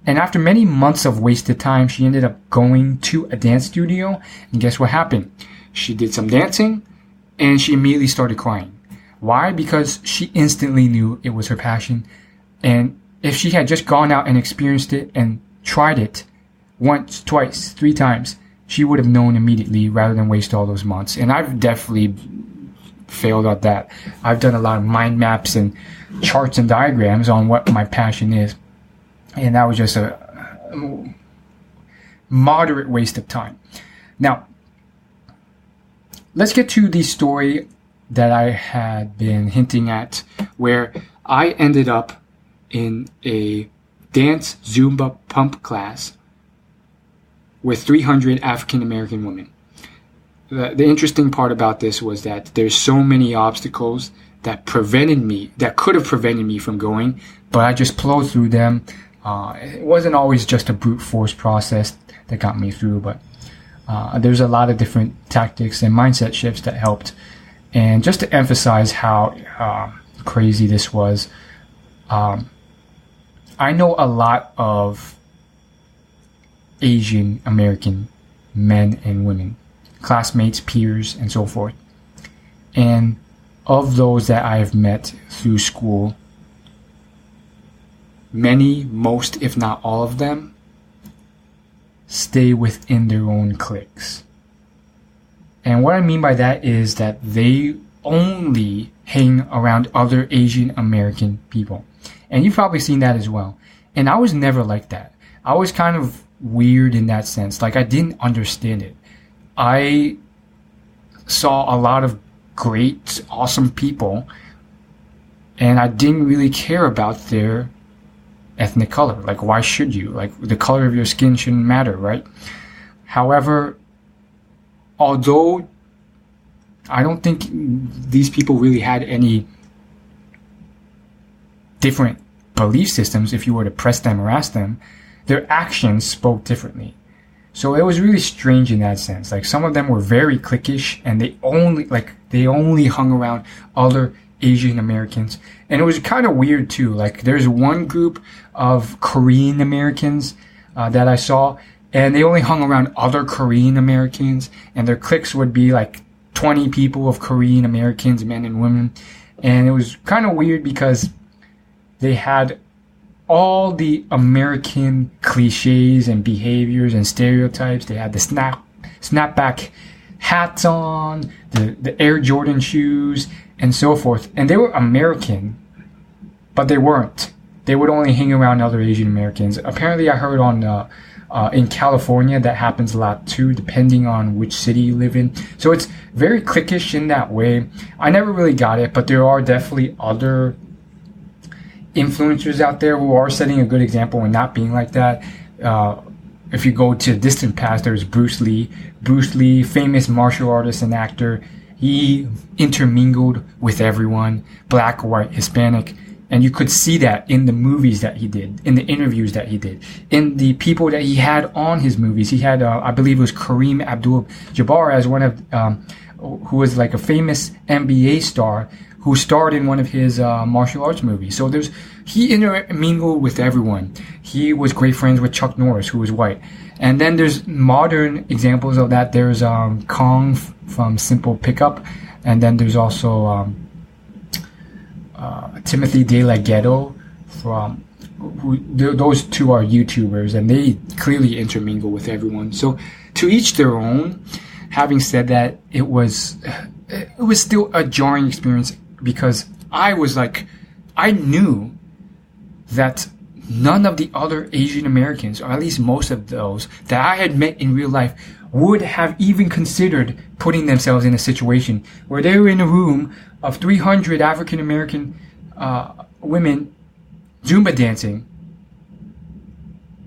And after many months of wasted time, she ended up going to a dance studio. And guess what happened? She did some dancing and she immediately started crying. Why? Because she instantly knew it was her passion. And if she had just gone out and experienced it and tried it once, twice, 3 times, she would have known immediately rather than waste all those months. And I've definitely failed at that. I've done a lot of mind maps and charts and diagrams on what my passion is. And that was just a moderate waste of time. Now, let's get to the story that I had been hinting at, where I ended up in a dance Zumba pump class with 300 African American women. The interesting part about this was that there's so many obstacles that could have prevented me from going, but I just plowed through them. It wasn't always just a brute force process that got me through, but there's a lot of different tactics and mindset shifts that helped. And just to emphasize how crazy this was, I know a lot of Asian American men and women, classmates, peers, and so forth. And of those that I have met through school, many, most, if not all of them, stay within their own cliques. And what I mean by that is that they only hang around other Asian American people. And you've probably seen that as well. And I was never like that. I was kind of weird in that sense. I didn't understand it. I saw a lot of great, awesome people, and I didn't really care about their ethnic color. Why should you? The color of your skin shouldn't matter, right? However, although I don't think these people really had any different belief systems, if you were to press them or ask them, their actions spoke differently. So it was really strange in that sense. Like, some of them were very cliquish, and they only hung around other Asian Americans. And it was kind of weird too. Like, there's one group of Korean Americans that I saw, and they only hung around other Korean Americans, and their cliques would be like 20 people of Korean Americans, men and women. And it was kind of weird because they had all the American cliches and behaviors and stereotypes. They had the snapback hats on, the Air Jordan shoes, and so forth. And they were American, but they weren't. They would only hang around other Asian Americans. Apparently, I heard in California that happens a lot too, depending on which city you live in. So it's very cliquish in that way. I never really got it, but there are definitely other influencers out there who are setting a good example and not being like that. If you go to the distant past, there's Bruce Lee. Bruce Lee, famous martial artist and actor. He intermingled with everyone, black, white, Hispanic. And you could see that in the movies that he did, in the interviews that he did, in the people that he had on his movies. He had, I believe it was Kareem Abdul-Jabbar as one of, who was like a famous NBA star who starred in one of his martial arts movies. So he intermingled with everyone. He was great friends with Chuck Norris, who was white. And then there's modern examples of that. There's Kong from Simple Pickup. And then there's also Timothy De La Ghetto from those two are YouTubers, and they clearly intermingle with everyone. So to each their own. Having said that, it was still a jarring experience because I knew that none of the other Asian Americans, or at least most of those that I had met in real life, would have even considered putting themselves in a situation where they were in a room of 300 African American women Zumba dancing.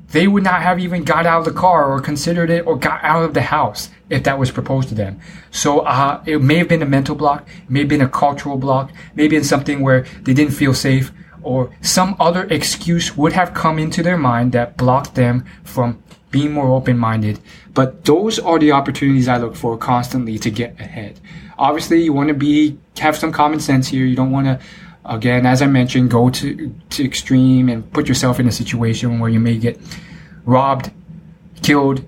They would not have even got out of the car or considered it or got out of the house if that was proposed to them. So it may have been a mental block, it may have been a cultural block, maybe it's something where they didn't feel safe, or some other excuse would have come into their mind that blocked them from being more open-minded. But those are the opportunities I look for constantly to get ahead. Obviously, you want to have some common sense here. You don't want to, again, as I mentioned, go to extreme and put yourself in a situation where you may get robbed, killed,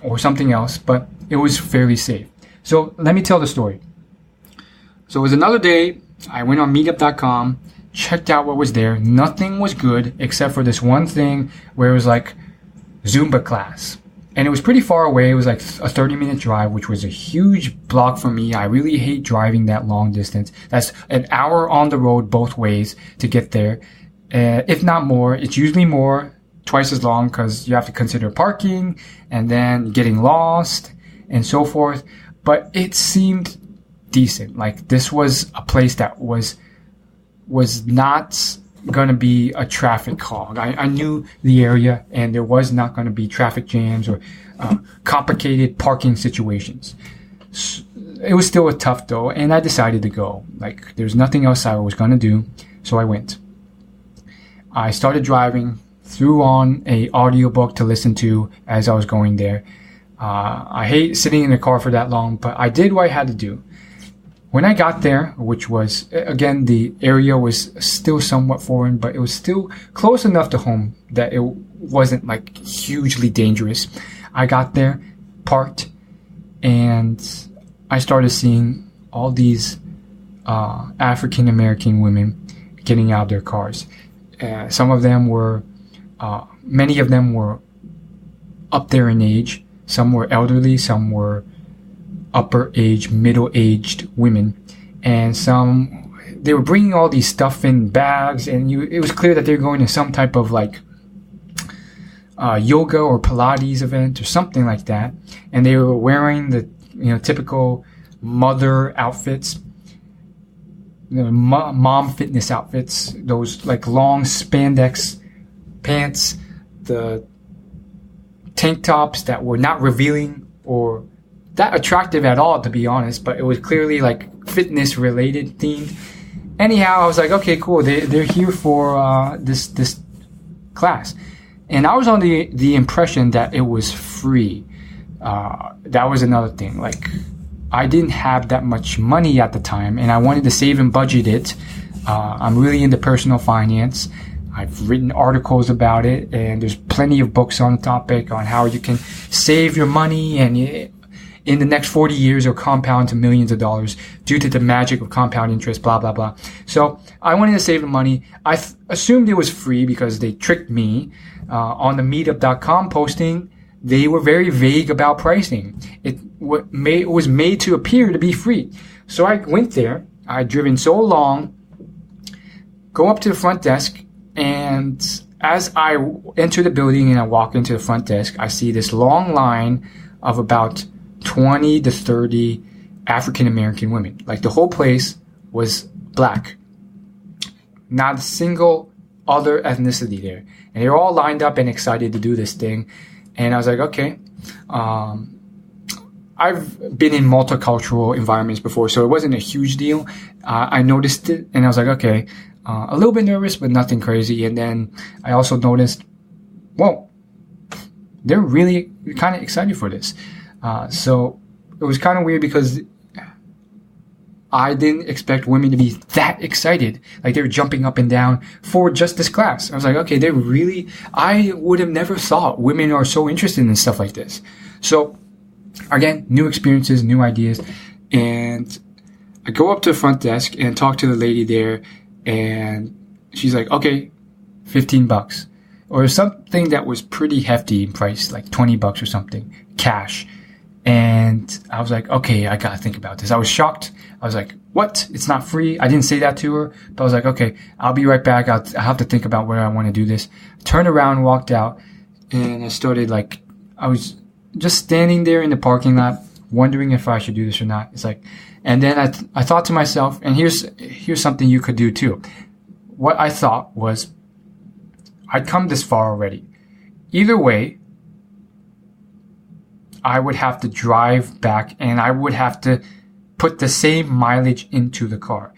or something else, but it was fairly safe. So let me tell the story. So it was another day. I went on meetup.com, checked out what was there. Nothing was good except for this one thing where it was like Zumba class. And it was pretty far away. It was like a 30-minute drive, which was a huge block for me. I really hate driving that long distance. That's an hour on the road both ways to get there. If not more, it's usually more, twice as long, because you have to consider parking and then getting lost and so forth. But it seemed decent. Like, this was a place that was not going to be a traffic hog. I knew the area, and there was not going to be traffic jams or complicated parking situations. It was still a tough though, and I decided to go. Like, there's nothing else I was going to do, so I went. I started driving, threw on a audiobook to listen to as I was going there. I hate sitting in the car for that long, but I did what I had to do. When I got there, which was, again, the area was still somewhat foreign, but it was still close enough to home that it wasn't like hugely dangerous. I got there, parked, and I started seeing all these African American women getting out of their cars. Some of them were, many of them were up there in age. Some were elderly, some were upper age, middle-aged women, and they were bringing all these stuff in bags, and it was clear that they were going to some type of like yoga or Pilates event or something like that, and they were wearing the typical mother outfits, mom fitness outfits, those like long spandex pants, the tank tops that were not revealing or that attractive at all, to be honest, but it was clearly like fitness related themed. anyhow, I was like, okay, cool. They're here for this class. And I was on the impression that it was free. That was another thing. Like, I didn't have that much money at the time, and I wanted to save and budget it. I'm really into personal finance. I've written articles about it, and there's plenty of books on the topic on how you can save your money, and in the next 40 years it'll compound to millions of dollars due to the magic of compound interest, blah, blah, blah. So I wanted to save the money. I assumed it was free because they tricked me. On the meetup.com posting, they were very vague about pricing. It was made to appear to be free. So I went there. I'd driven so long, go up to the front desk, and as I enter the building and I walk into the front desk, I see this long line of about 20 to 30 African American women. Like, the whole place was black. Not a single other ethnicity there. And they were all lined up and excited to do this thing. And I was like, okay. I've been in multicultural environments before, so it wasn't a huge deal. I noticed it, and I was like, okay. A little bit nervous, but nothing crazy. And then I also noticed, whoa, they're really kind of excited for this. So it was kind of weird because I didn't expect women to be that excited. Like, they were jumping up and down for just this class. I was like, okay, I would have never thought women are so interested in stuff like this. So again, new experiences, new ideas. And I go up to the front desk and talk to the lady there, and she's like, okay, $15. Or something that was pretty hefty in price, like $20 or something, cash. And I was like, okay, I gotta think about this. I was shocked. I was like, what? It's not free? I didn't say that to her, but I was like, okay, I'll be right back. I'll have to think about where I want to do this. Turned around, walked out, and I started I was just standing there in the parking lot, wondering if I should do this or not. It's like, and then I thought to myself, and here's something you could do too. What I thought was, I'd come this far already. Either way, I would have to drive back, and I would have to put the same mileage into the car.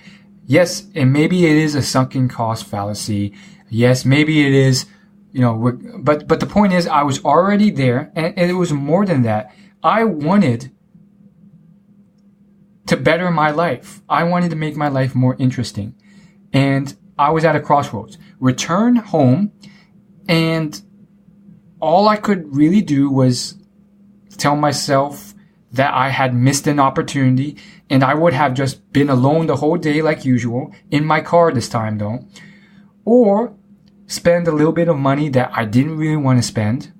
Yes, and maybe it is a sunken cost fallacy. Yes, maybe it is, but the point is, I was already there, and it was more than that. I wanted to better my life. I wanted to make my life more interesting. And I was at a crossroads. Return home, and all I could really do was tell myself that I had missed an opportunity, and I would have just been alone the whole day like usual, in my car this time though, or spend a little bit of money that I didn't really want to spend,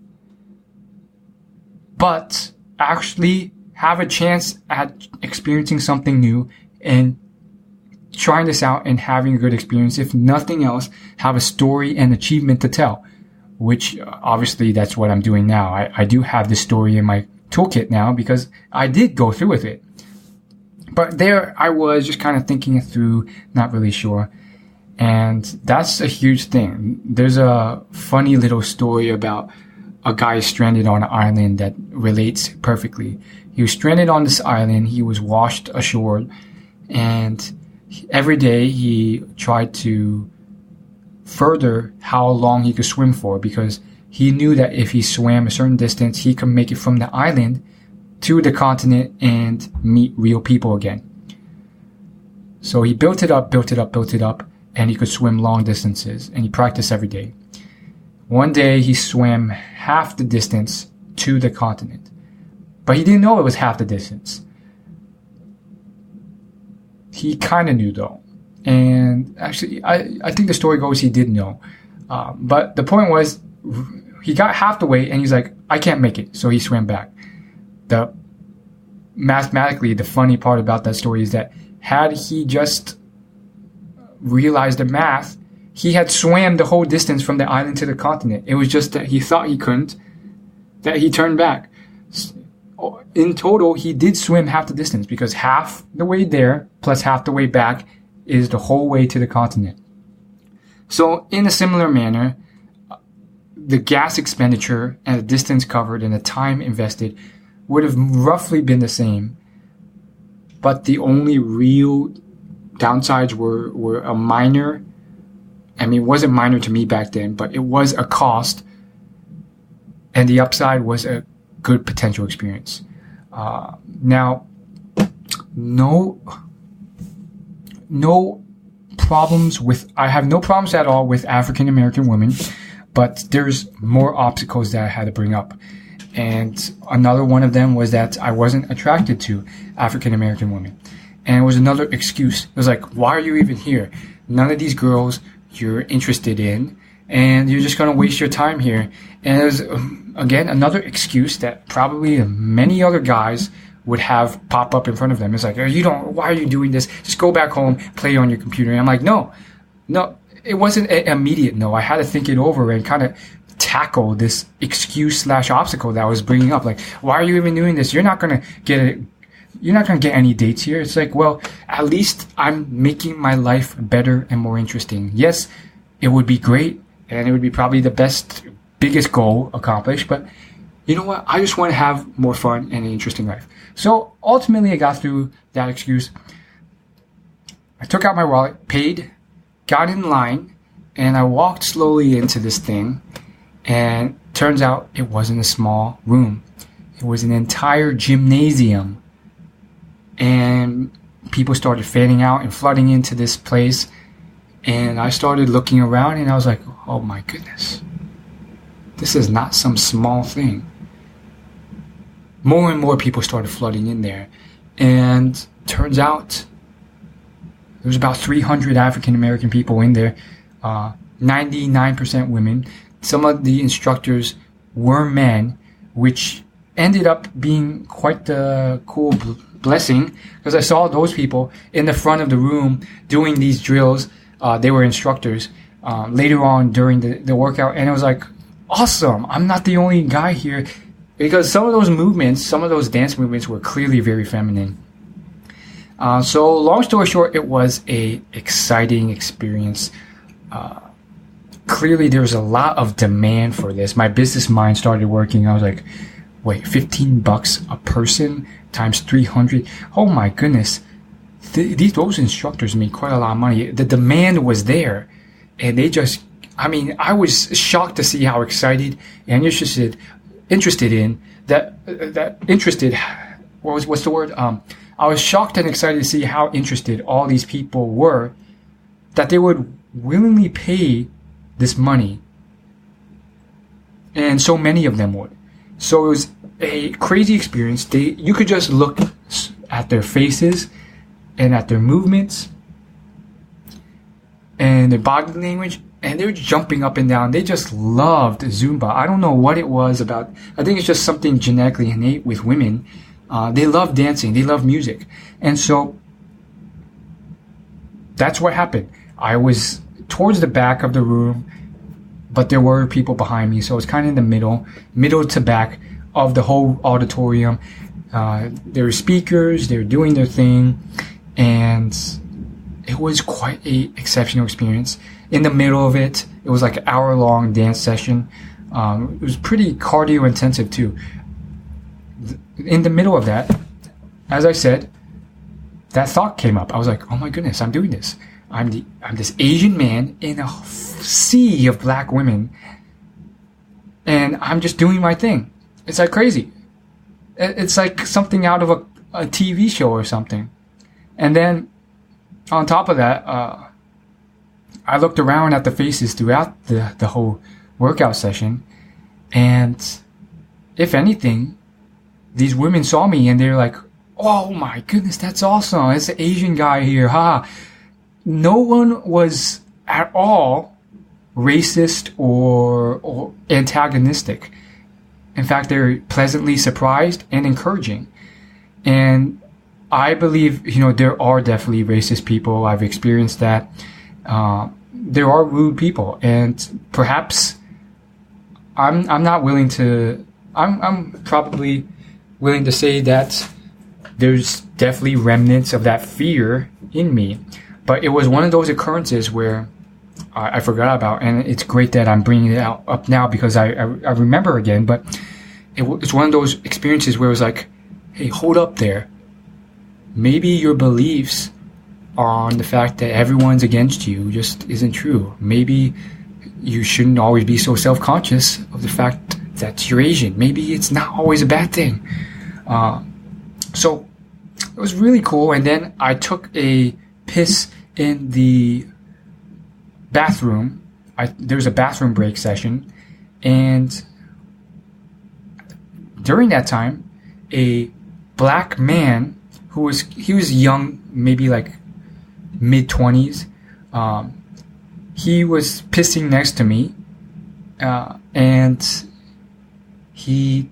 but actually have a chance at experiencing something new and trying this out and having a good experience. If nothing else, have a story and achievement to tell, which obviously that's what I'm doing now. I do have this story in my toolkit now because I did go through with it. But there I was just kind of thinking it through, not really sure. And that's a huge thing. There's a funny little story about a guy stranded on an island that relates perfectly. He was stranded on this island. He was washed ashore, and every day he tried to further how long he could swim for, because he knew that if he swam a certain distance, he could make it from the island to the continent and meet real people again. So he built it up, and he could swim long distances, and he practiced every day. One day he swam half the distance to the continent, but he didn't know it was half the distance. He kind of knew though. And actually, I think the story goes he did know. But the point was, he got half the way and he's like, I can't make it. So he swam back. Mathematically, the funny part about that story is that had he just realized the math, he had swam the whole distance from the island to the continent. It was just that he thought he couldn't, that he turned back. In total, he did swim half the distance, because half the way there plus half the way back is the whole way to the continent. So in a similar manner, the gas expenditure and the distance covered and the time invested would have roughly been the same. But the only real downsides were a minor. I mean, it wasn't minor to me back then, but it was a cost. And the upside was a good potential experience. Now, no problems with, I have no problems at all with African American women, but there's more obstacles that I had to bring up. And another one of them was that I wasn't attracted to African American women. And it was another excuse. It was like, why are you even here? None of these girls you're interested in, and you're just going to waste your time here. And it was, again, another excuse that probably many other guys would have pop up in front of them. It's like, why are you doing this? Just go back home, play on your computer. And I'm like, no, it wasn't an immediate no. I had to think it over and kind of tackle this excuse/obstacle that I was bringing up. Like, why are you even doing this? You're not going to get any dates here. It's like, well, at least I'm making my life better and more interesting. Yes, it would be great, and it would be probably the biggest goal accomplished, but you know what? I just want to have more fun and an interesting life. So ultimately, I got through that excuse. I took out my wallet, paid, got in line, and I walked slowly into this thing, and turns out it wasn't a small room. It was an entire gymnasium. And people started fanning out and flooding into this place. And I started looking around and I was like, oh my goodness. This is not some small thing. More and more people started flooding in there. And turns out there was about 300 African American people in there. 99% women. Some of the instructors were men, which ended up being quite the cool blessing, because I saw those people in the front of the room doing these drills. They were instructors later on during the workout, and it was like, awesome, I'm not the only guy here, because some of those dance movements were clearly very feminine. So long story short, it was a exciting experience. Clearly there was a lot of demand for this. My business mind started working. I was like, wait, $15 a person times 300. Oh my goodness. Those instructors made quite a lot of money. The demand was there. And I was shocked to see how excited and interested in what's the word? I was shocked and excited to see how interested all these people were, that they would willingly pay this money. And so many of them would. So it was a crazy experience. You could just look at their faces and at their movements and their body language, and they were jumping up and down. They just loved Zumba. I don't know what it was about. I think it's just something genetically innate with women. They love dancing. They love music. And so that's what happened. I was towards the back of the room, but there were people behind me. So I was kind of in the middle to back of the whole auditorium. There were speakers. They were doing their thing. And it was quite a exceptional experience. In the middle of it, it was like an hour-long dance session. It was pretty cardio intensive too. In the middle of that, as I said, that thought came up. I was like, oh my goodness, I'm doing this. I'm this Asian man in a sea of black women, and I'm just doing my thing. It's like crazy. It's like something out of a TV show or something. And then on top of that, I looked around at the faces throughout the whole workout session, and if anything, these women saw me and they're like, oh my goodness, that's awesome. It's an Asian guy here. Ha. No one was at all racist or antagonistic. In fact, they're pleasantly surprised and encouraging. And I believe, there are definitely racist people. I've experienced that. There are rude people, and perhaps I'm probably willing to say that there's definitely remnants of that fear in me. But it was one of those occurrences where I forgot about, and it's great that I'm bringing it up now because I remember again. But it's one of those experiences where it was like, hey, hold up there. Maybe your beliefs on the fact that everyone's against you just isn't true. Maybe you shouldn't always be so self-conscious of the fact that you're Asian. Maybe it's not always a bad thing. So it was really cool. And then I took a piss in the bathroom. There was a bathroom break session, and during that time, a black man he was young, maybe like mid-20s. He was pissing next to me, and he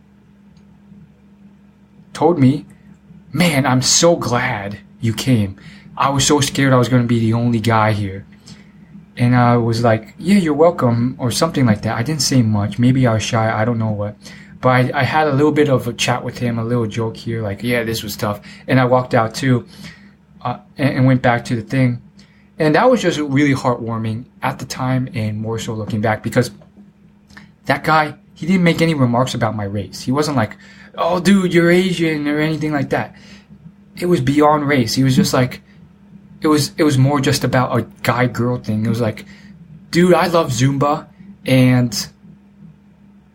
told me, "Man, I'm so glad you came. I was so scared I was going to be the only guy here." And I was like, "Yeah, you're welcome," or something like that. I didn't say much. Maybe I was shy. I don't know what. But I had a little bit of a chat with him, a little joke here, like, "Yeah, this was tough." And I walked out too, and went back to the thing. And that was just really heartwarming at the time, and more so looking back, because that guy, he didn't make any remarks about my race. He wasn't like, "Oh, dude, you're Asian," or anything like that. It was beyond race. He was just like, it was more just about a guy-girl thing. It was like, "Dude, I love Zumba, and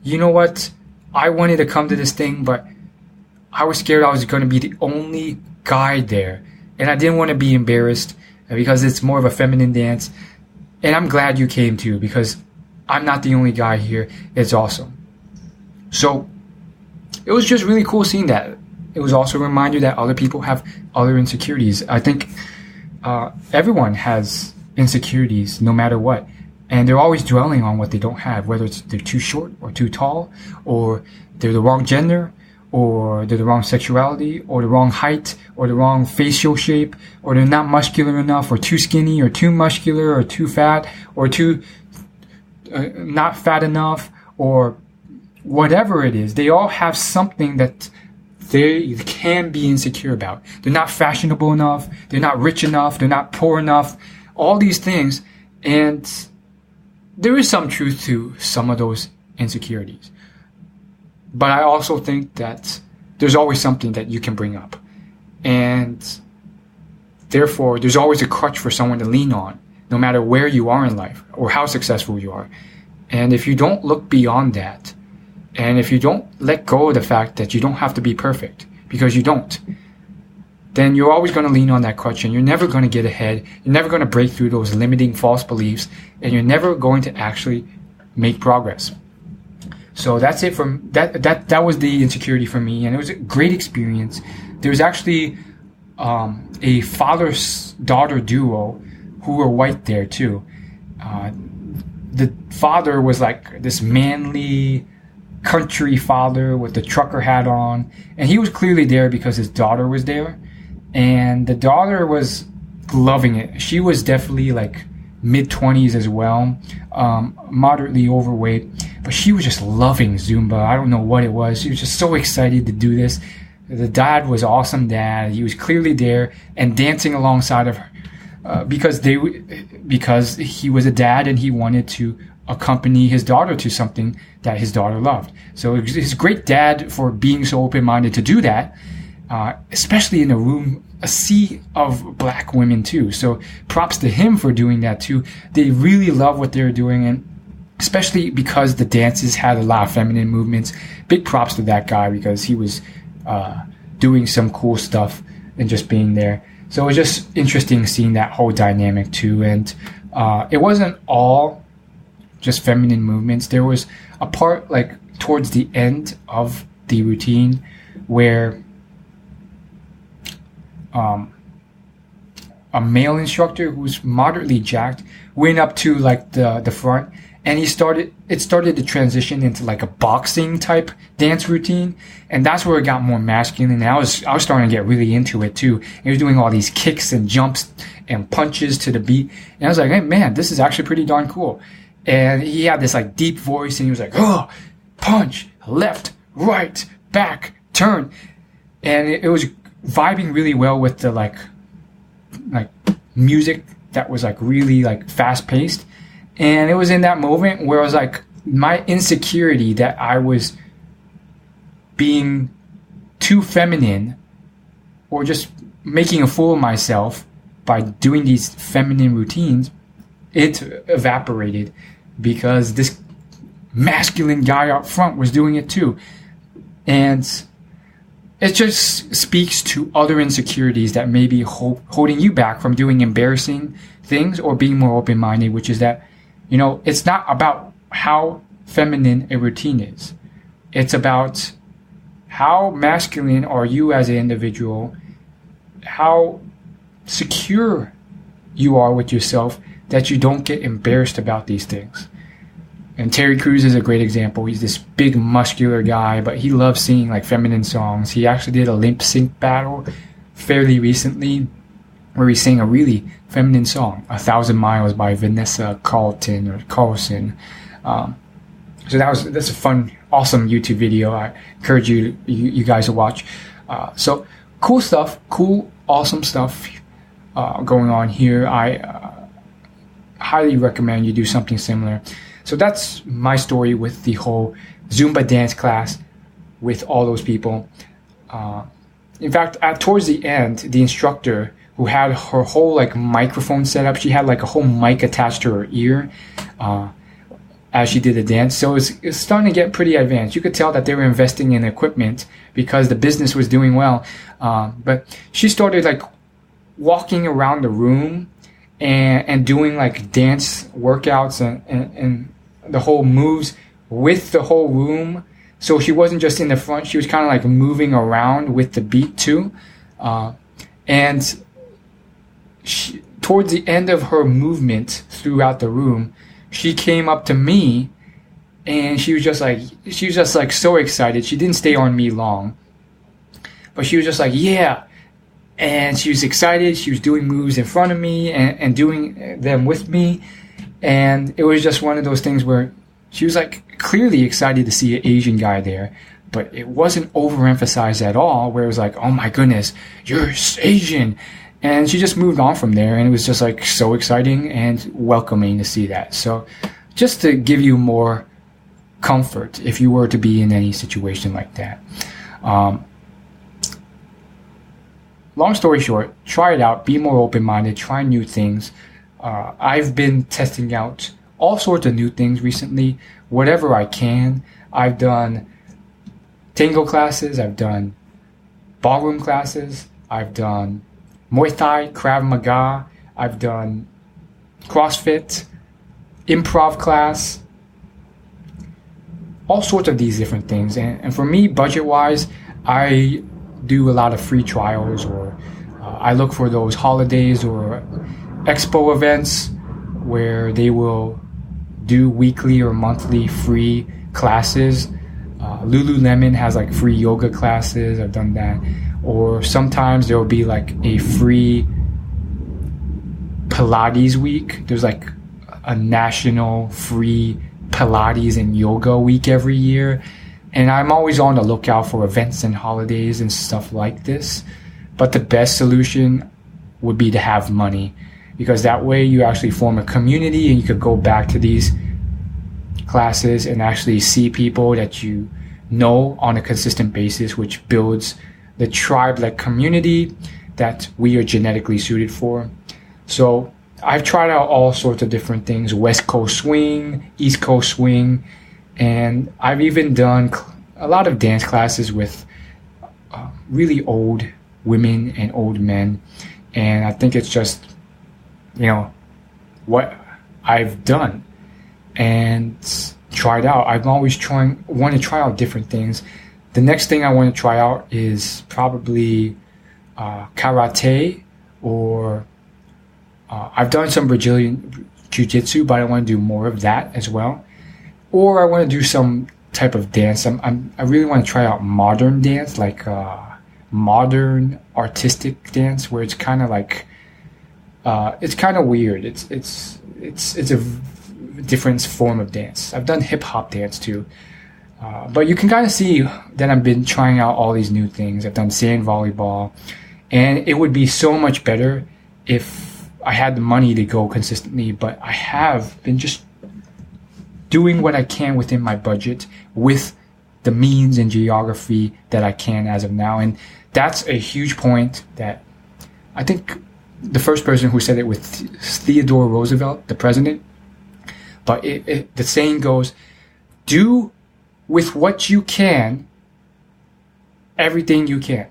you know what? I wanted to come to this thing, but I was scared I was going to be the only guy there. And I didn't want to be embarrassed because it's more of a feminine dance. And I'm glad you came too, because I'm not the only guy here. It's awesome." So it was just really cool seeing that. It was also a reminder that other people have other insecurities. I think everyone has insecurities no matter what. And they're always dwelling on what they don't have, whether it's they're too short or too tall, or they're the wrong gender, or they're the wrong sexuality, or the wrong height, or the wrong facial shape, or they're not muscular enough, or too skinny, or too muscular, or too fat, or too not fat enough, or whatever it is. They all have something that they can be insecure about. They're not fashionable enough, they're not rich enough, they're not poor enough, all these things. And there is some truth to some of those insecurities. But I also think that there's always something that you can bring up. And therefore, there's always a crutch for someone to lean on, no matter where you are in life or how successful you are. And if you don't look beyond that, and if you don't let go of the fact that you don't have to be perfect, because you don't, then you're always going to lean on that crutch, and you're never going to get ahead. You're never going to break through those limiting false beliefs, and you're never going to actually make progress. So that's it from that. That was the insecurity for me, and it was a great experience. There was actually a father-daughter duo who were white there too. The father was like this manly country father with the trucker hat on, and he was clearly there because his daughter was there. And the daughter was loving it. She was definitely like mid-20s as well, moderately overweight, but she was just loving Zumba. I don't know what it was. She was just so excited to do this. The dad was awesome dad. He was clearly there and dancing alongside of her because he was a dad and he wanted to accompany his daughter to something that his daughter loved. So he's a great dad for being so open-minded to do that. Especially in a sea of black women too. So props to him for doing that too. They really love what they're doing, and especially because the dances had a lot of feminine movements. Big props to that guy, because he was doing some cool stuff and just being there. So it was just interesting seeing that whole dynamic too. And it wasn't all just feminine movements. There was a part like towards the end of the routine where a male instructor who was moderately jacked went up to like the front, and it started to transition into like a boxing type dance routine, and that's where it got more masculine. And I was starting to get really into it too. He was doing all these kicks and jumps and punches to the beat, and I was like, hey man, this is actually pretty darn cool. And he had this like deep voice, and he was like, oh, punch, left, right, back, turn, and it was vibing really well with the like music that was like really like fast paced. And it was in that moment where I was like, my insecurity that I was being too feminine or just making a fool of myself by doing these feminine routines, it evaporated because this masculine guy up front was doing it too. And it just speaks to other insecurities that may be holding you back from doing embarrassing things or being more open-minded, which is that, it's not about how feminine a routine is. It's about how masculine are you as an individual, how secure you are with yourself, that you don't get embarrassed about these things. And Terry Crews is a great example. He's this big muscular guy, but he loves singing like feminine songs. He actually did a lip sync battle fairly recently where he sang a really feminine song, 1,000 Miles by Vanessa Carlson. So that's a fun, awesome YouTube video. I encourage you guys to watch. So cool stuff, awesome stuff going on here. I highly recommend you do something similar. So that's my story with the whole Zumba dance class with all those people. In fact, towards the end, the instructor who had her whole microphone set up, she had a whole mic attached to her ear as she did the dance. So it's starting to get pretty advanced. You could tell that they were investing in equipment because the business was doing well. But she started walking around the room and doing dance workouts and the whole moves with the whole room. So she wasn't just in the front, she was kind of moving around with the beat too. And towards the end of her movement throughout the room, she came up to me and she was just so excited. She didn't stay on me long, but she was just yeah. And she was excited. She was doing moves in front of me and doing them with me. And it was just one of those things where she was clearly excited to see an Asian guy there, but it wasn't overemphasized at all, where it was oh my goodness, you're Asian. And she just moved on from there, and it was just so exciting and welcoming to see that. So just to give you more comfort if you were to be in any situation like that. Long story short, try it out, be more open-minded, try new things. I've been testing out all sorts of new things recently, whatever I can. I've done tango classes, I've done ballroom classes, I've done Muay Thai, Krav Maga, I've done CrossFit, improv class, all sorts of these different things. And for me, budget-wise, I do a lot of free trials, or I look for those holidays or expo events where they will do weekly or monthly free classes. Lululemon has free yoga classes. I've done that. Or sometimes there will be a free Pilates week. There's a national free Pilates and yoga week every year. And I'm always on the lookout for events and holidays and stuff like this. But the best solution would be to have money, because that way you actually form a community and you could go back to these classes and actually see people that you know on a consistent basis, which builds the tribe-like community that we are genetically suited for. So I've tried out all sorts of different things, West Coast swing, East Coast swing, and I've even done a lot of dance classes with really old women and old men. And I think it's just, what I've done and tried out. I'm always want to try out different things. The next thing I want to try out is probably karate, or I've done some Brazilian jiu-jitsu, but I want to do more of that as well. Or I want to do some type of dance. I really want to try out modern dance, modern artistic dance, where it's kind of it's kind of weird. It's a different form of dance. I've done hip hop dance too. But you can kind of see that I've been trying out all these new things. I've done sand volleyball, and it would be so much better if I had the money to go consistently, but I have been just doing what I can within my budget with the means and geography that I can as of now. And that's a huge point that I think the first person who said it with Theodore Roosevelt, the president. But the saying goes, do with what you can everything you can.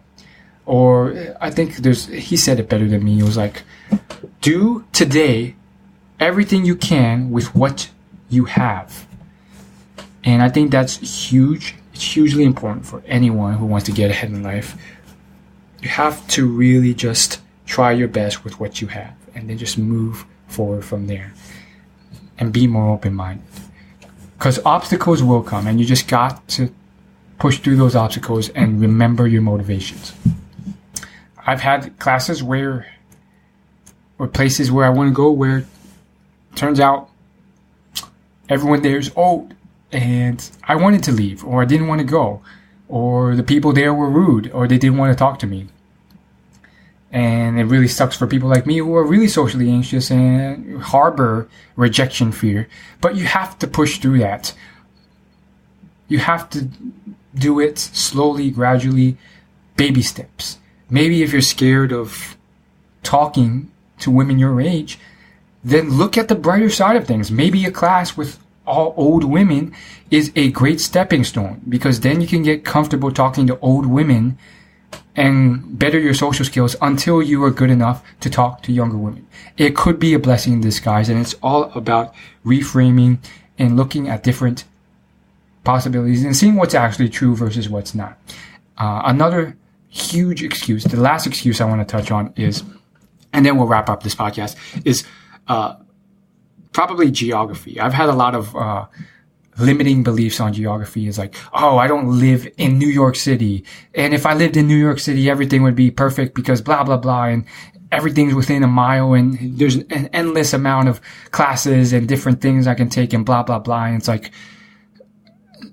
Or I think he said it better than me. It was like, do today everything you can with what you have. And I think that's huge. It's hugely important for anyone who wants to get ahead in life. You have to really just try your best with what you have and then just move forward from there and be more open-minded. Because obstacles will come and you just got to push through those obstacles and remember your motivations. I've had classes or places where I want to go where it turns out everyone there is old and I wanted to leave, or I didn't want to go, or the people there were rude, or they didn't want to talk to me. And it really sucks for people like me who are really socially anxious and harbor rejection fear. But you have to push through that. You have to do it slowly, gradually, baby steps. Maybe if you're scared of talking to women your age, then look at the brighter side of things. Maybe a class with all old women is a great stepping stone, because then you can get comfortable talking to old women and better your social skills until you are good enough to talk to younger women. It could be a blessing in disguise, and it's all about reframing and looking at different possibilities and seeing what's actually true versus what's not. Another huge excuse, the last excuse I want to touch on is, and then we'll wrap up this podcast, is probably geography. I've had a lot of limiting beliefs on geography. Is like, oh, I don't live in New York City, and if I lived in New York City, everything would be perfect because blah, blah, blah, and everything's within a mile, and there's an endless amount of classes and different things I can take and blah, blah, blah. And it's like,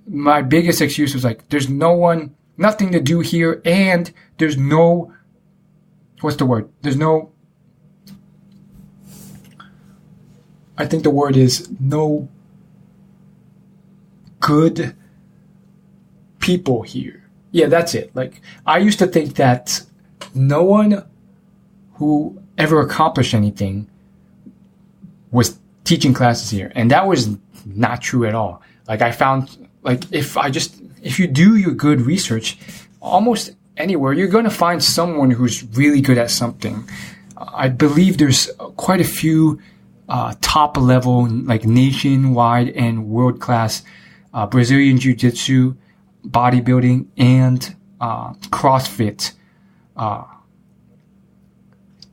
my biggest excuse was like, there's nothing to do here, and there's no, what's the word? I think the word is no good people here. Yeah, that's it. Like, I used to think that no one who ever accomplished anything was teaching classes here. And that was not true at all. Like, I found, like, if you do your good research, almost anywhere, you're going to find someone who's really good at something. I believe there's quite a few top level, like nationwide and world class Brazilian Jiu-Jitsu, bodybuilding, and CrossFit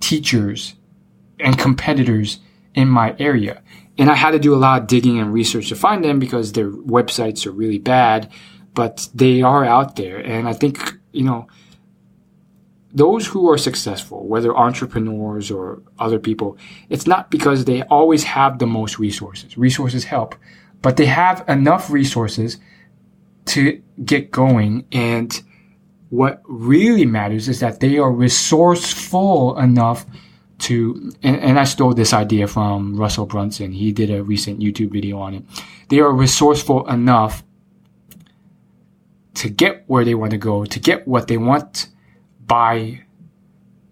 teachers and competitors in my area. And I had to do a lot of digging and research to find them because their websites are really bad, but they are out there. And I think, those who are successful, whether entrepreneurs or other people, it's not because they always have the most resources. Resources help, but they have enough resources to get going. And what really matters is that they are resourceful enough to, and I stole this idea from Russell Brunson. He did a recent YouTube video on it. They are resourceful enough to get where they want to go, to get what they want, by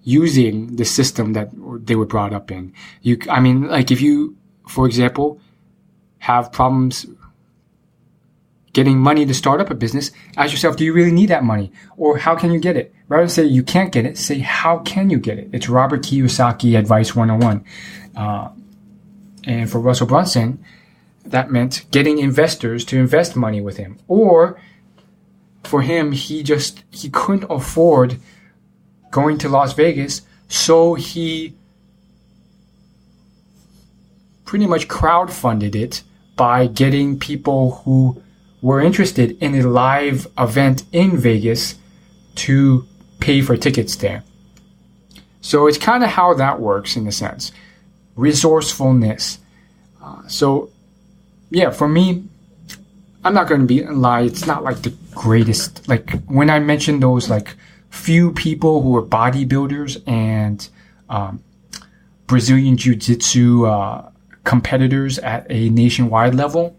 using the system that they were brought up in. If you, for example, have problems getting money to start up a business, ask yourself, do you really need that money? Or how can you get it? Rather than say you can't get it, say, how can you get it? It's Robert Kiyosaki Advice 101. And for Russell Brunson, that meant getting investors to invest money with him. Or for him, he couldn't afford going to Las Vegas, so he pretty much crowdfunded it by getting people who were interested in a live event in Vegas to pay for tickets there. So it's kind of how that works in a sense. Resourcefulness. So yeah, for me, I'm not going to lie, it's not like the greatest. Like when I mentioned those like few people who are bodybuilders and Brazilian Jiu-Jitsu competitors at a nationwide level,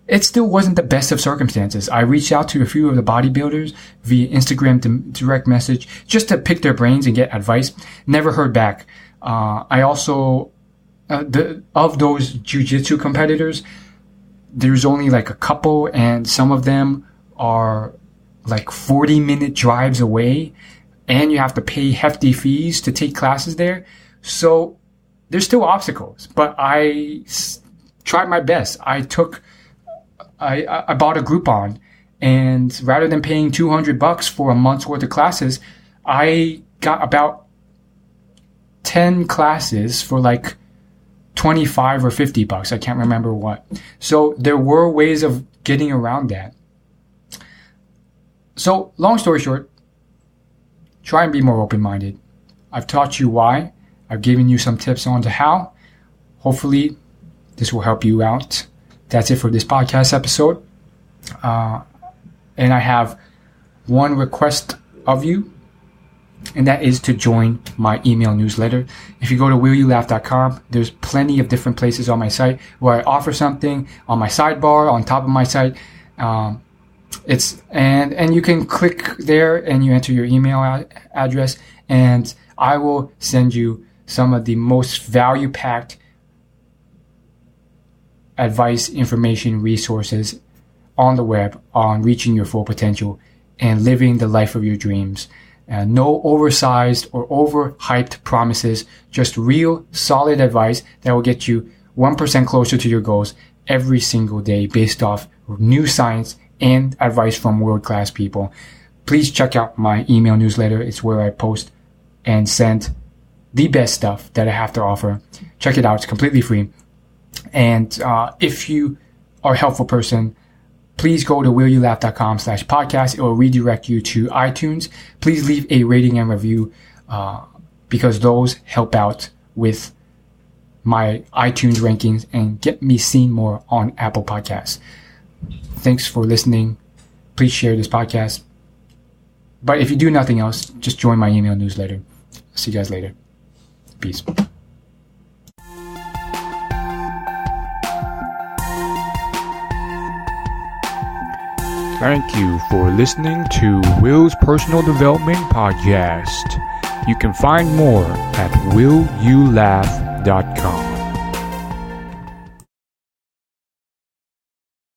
it still wasn't the best of circumstances. I reached out to a few of the bodybuilders via Instagram direct message just to pick their brains and get advice. Never heard back. I also, of those jiu-jitsu competitors, there's only like a couple, and some of them are like 40-minute drives away, and you have to pay hefty fees to take classes there. So there's still obstacles, but I tried my best. I bought a Groupon, and rather than paying $200 for a month's worth of classes, I got about 10 classes for like $25 or $50. I can't remember what. So there were ways of getting around that. So long story short, try and be more open-minded. I've taught you why. I've given you some tips on to how. Hopefully this will help you out. That's it for this podcast episode. And I have one request of you, and that is to join my email newsletter. If you go to willyoulaugh.com, there's plenty of different places on my site where I offer something on my sidebar, on top of my site. And you can click there and you enter your email address, and I will send you some of the most value-packed advice, information, resources on the web on reaching your full potential and living the life of your dreams. No oversized or overhyped promises, just real solid advice that will get you 1% closer to your goals every single day based off new science and advice from world-class people. Please check out my email newsletter. It's where I post and send the best stuff that I have to offer. Check it out. It's completely free. And if you are a helpful person, please go to willyoulaugh.com/podcast. It will redirect you to iTunes. Please leave a rating and review because those help out with my iTunes rankings and get me seen more on Apple Podcasts. Thanks for listening. Please share this podcast. But if you do nothing else, just join my email newsletter. See you guys later. Peace. Thank you for listening to Will's Personal Development Podcast. You can find more at willyoulaugh.com.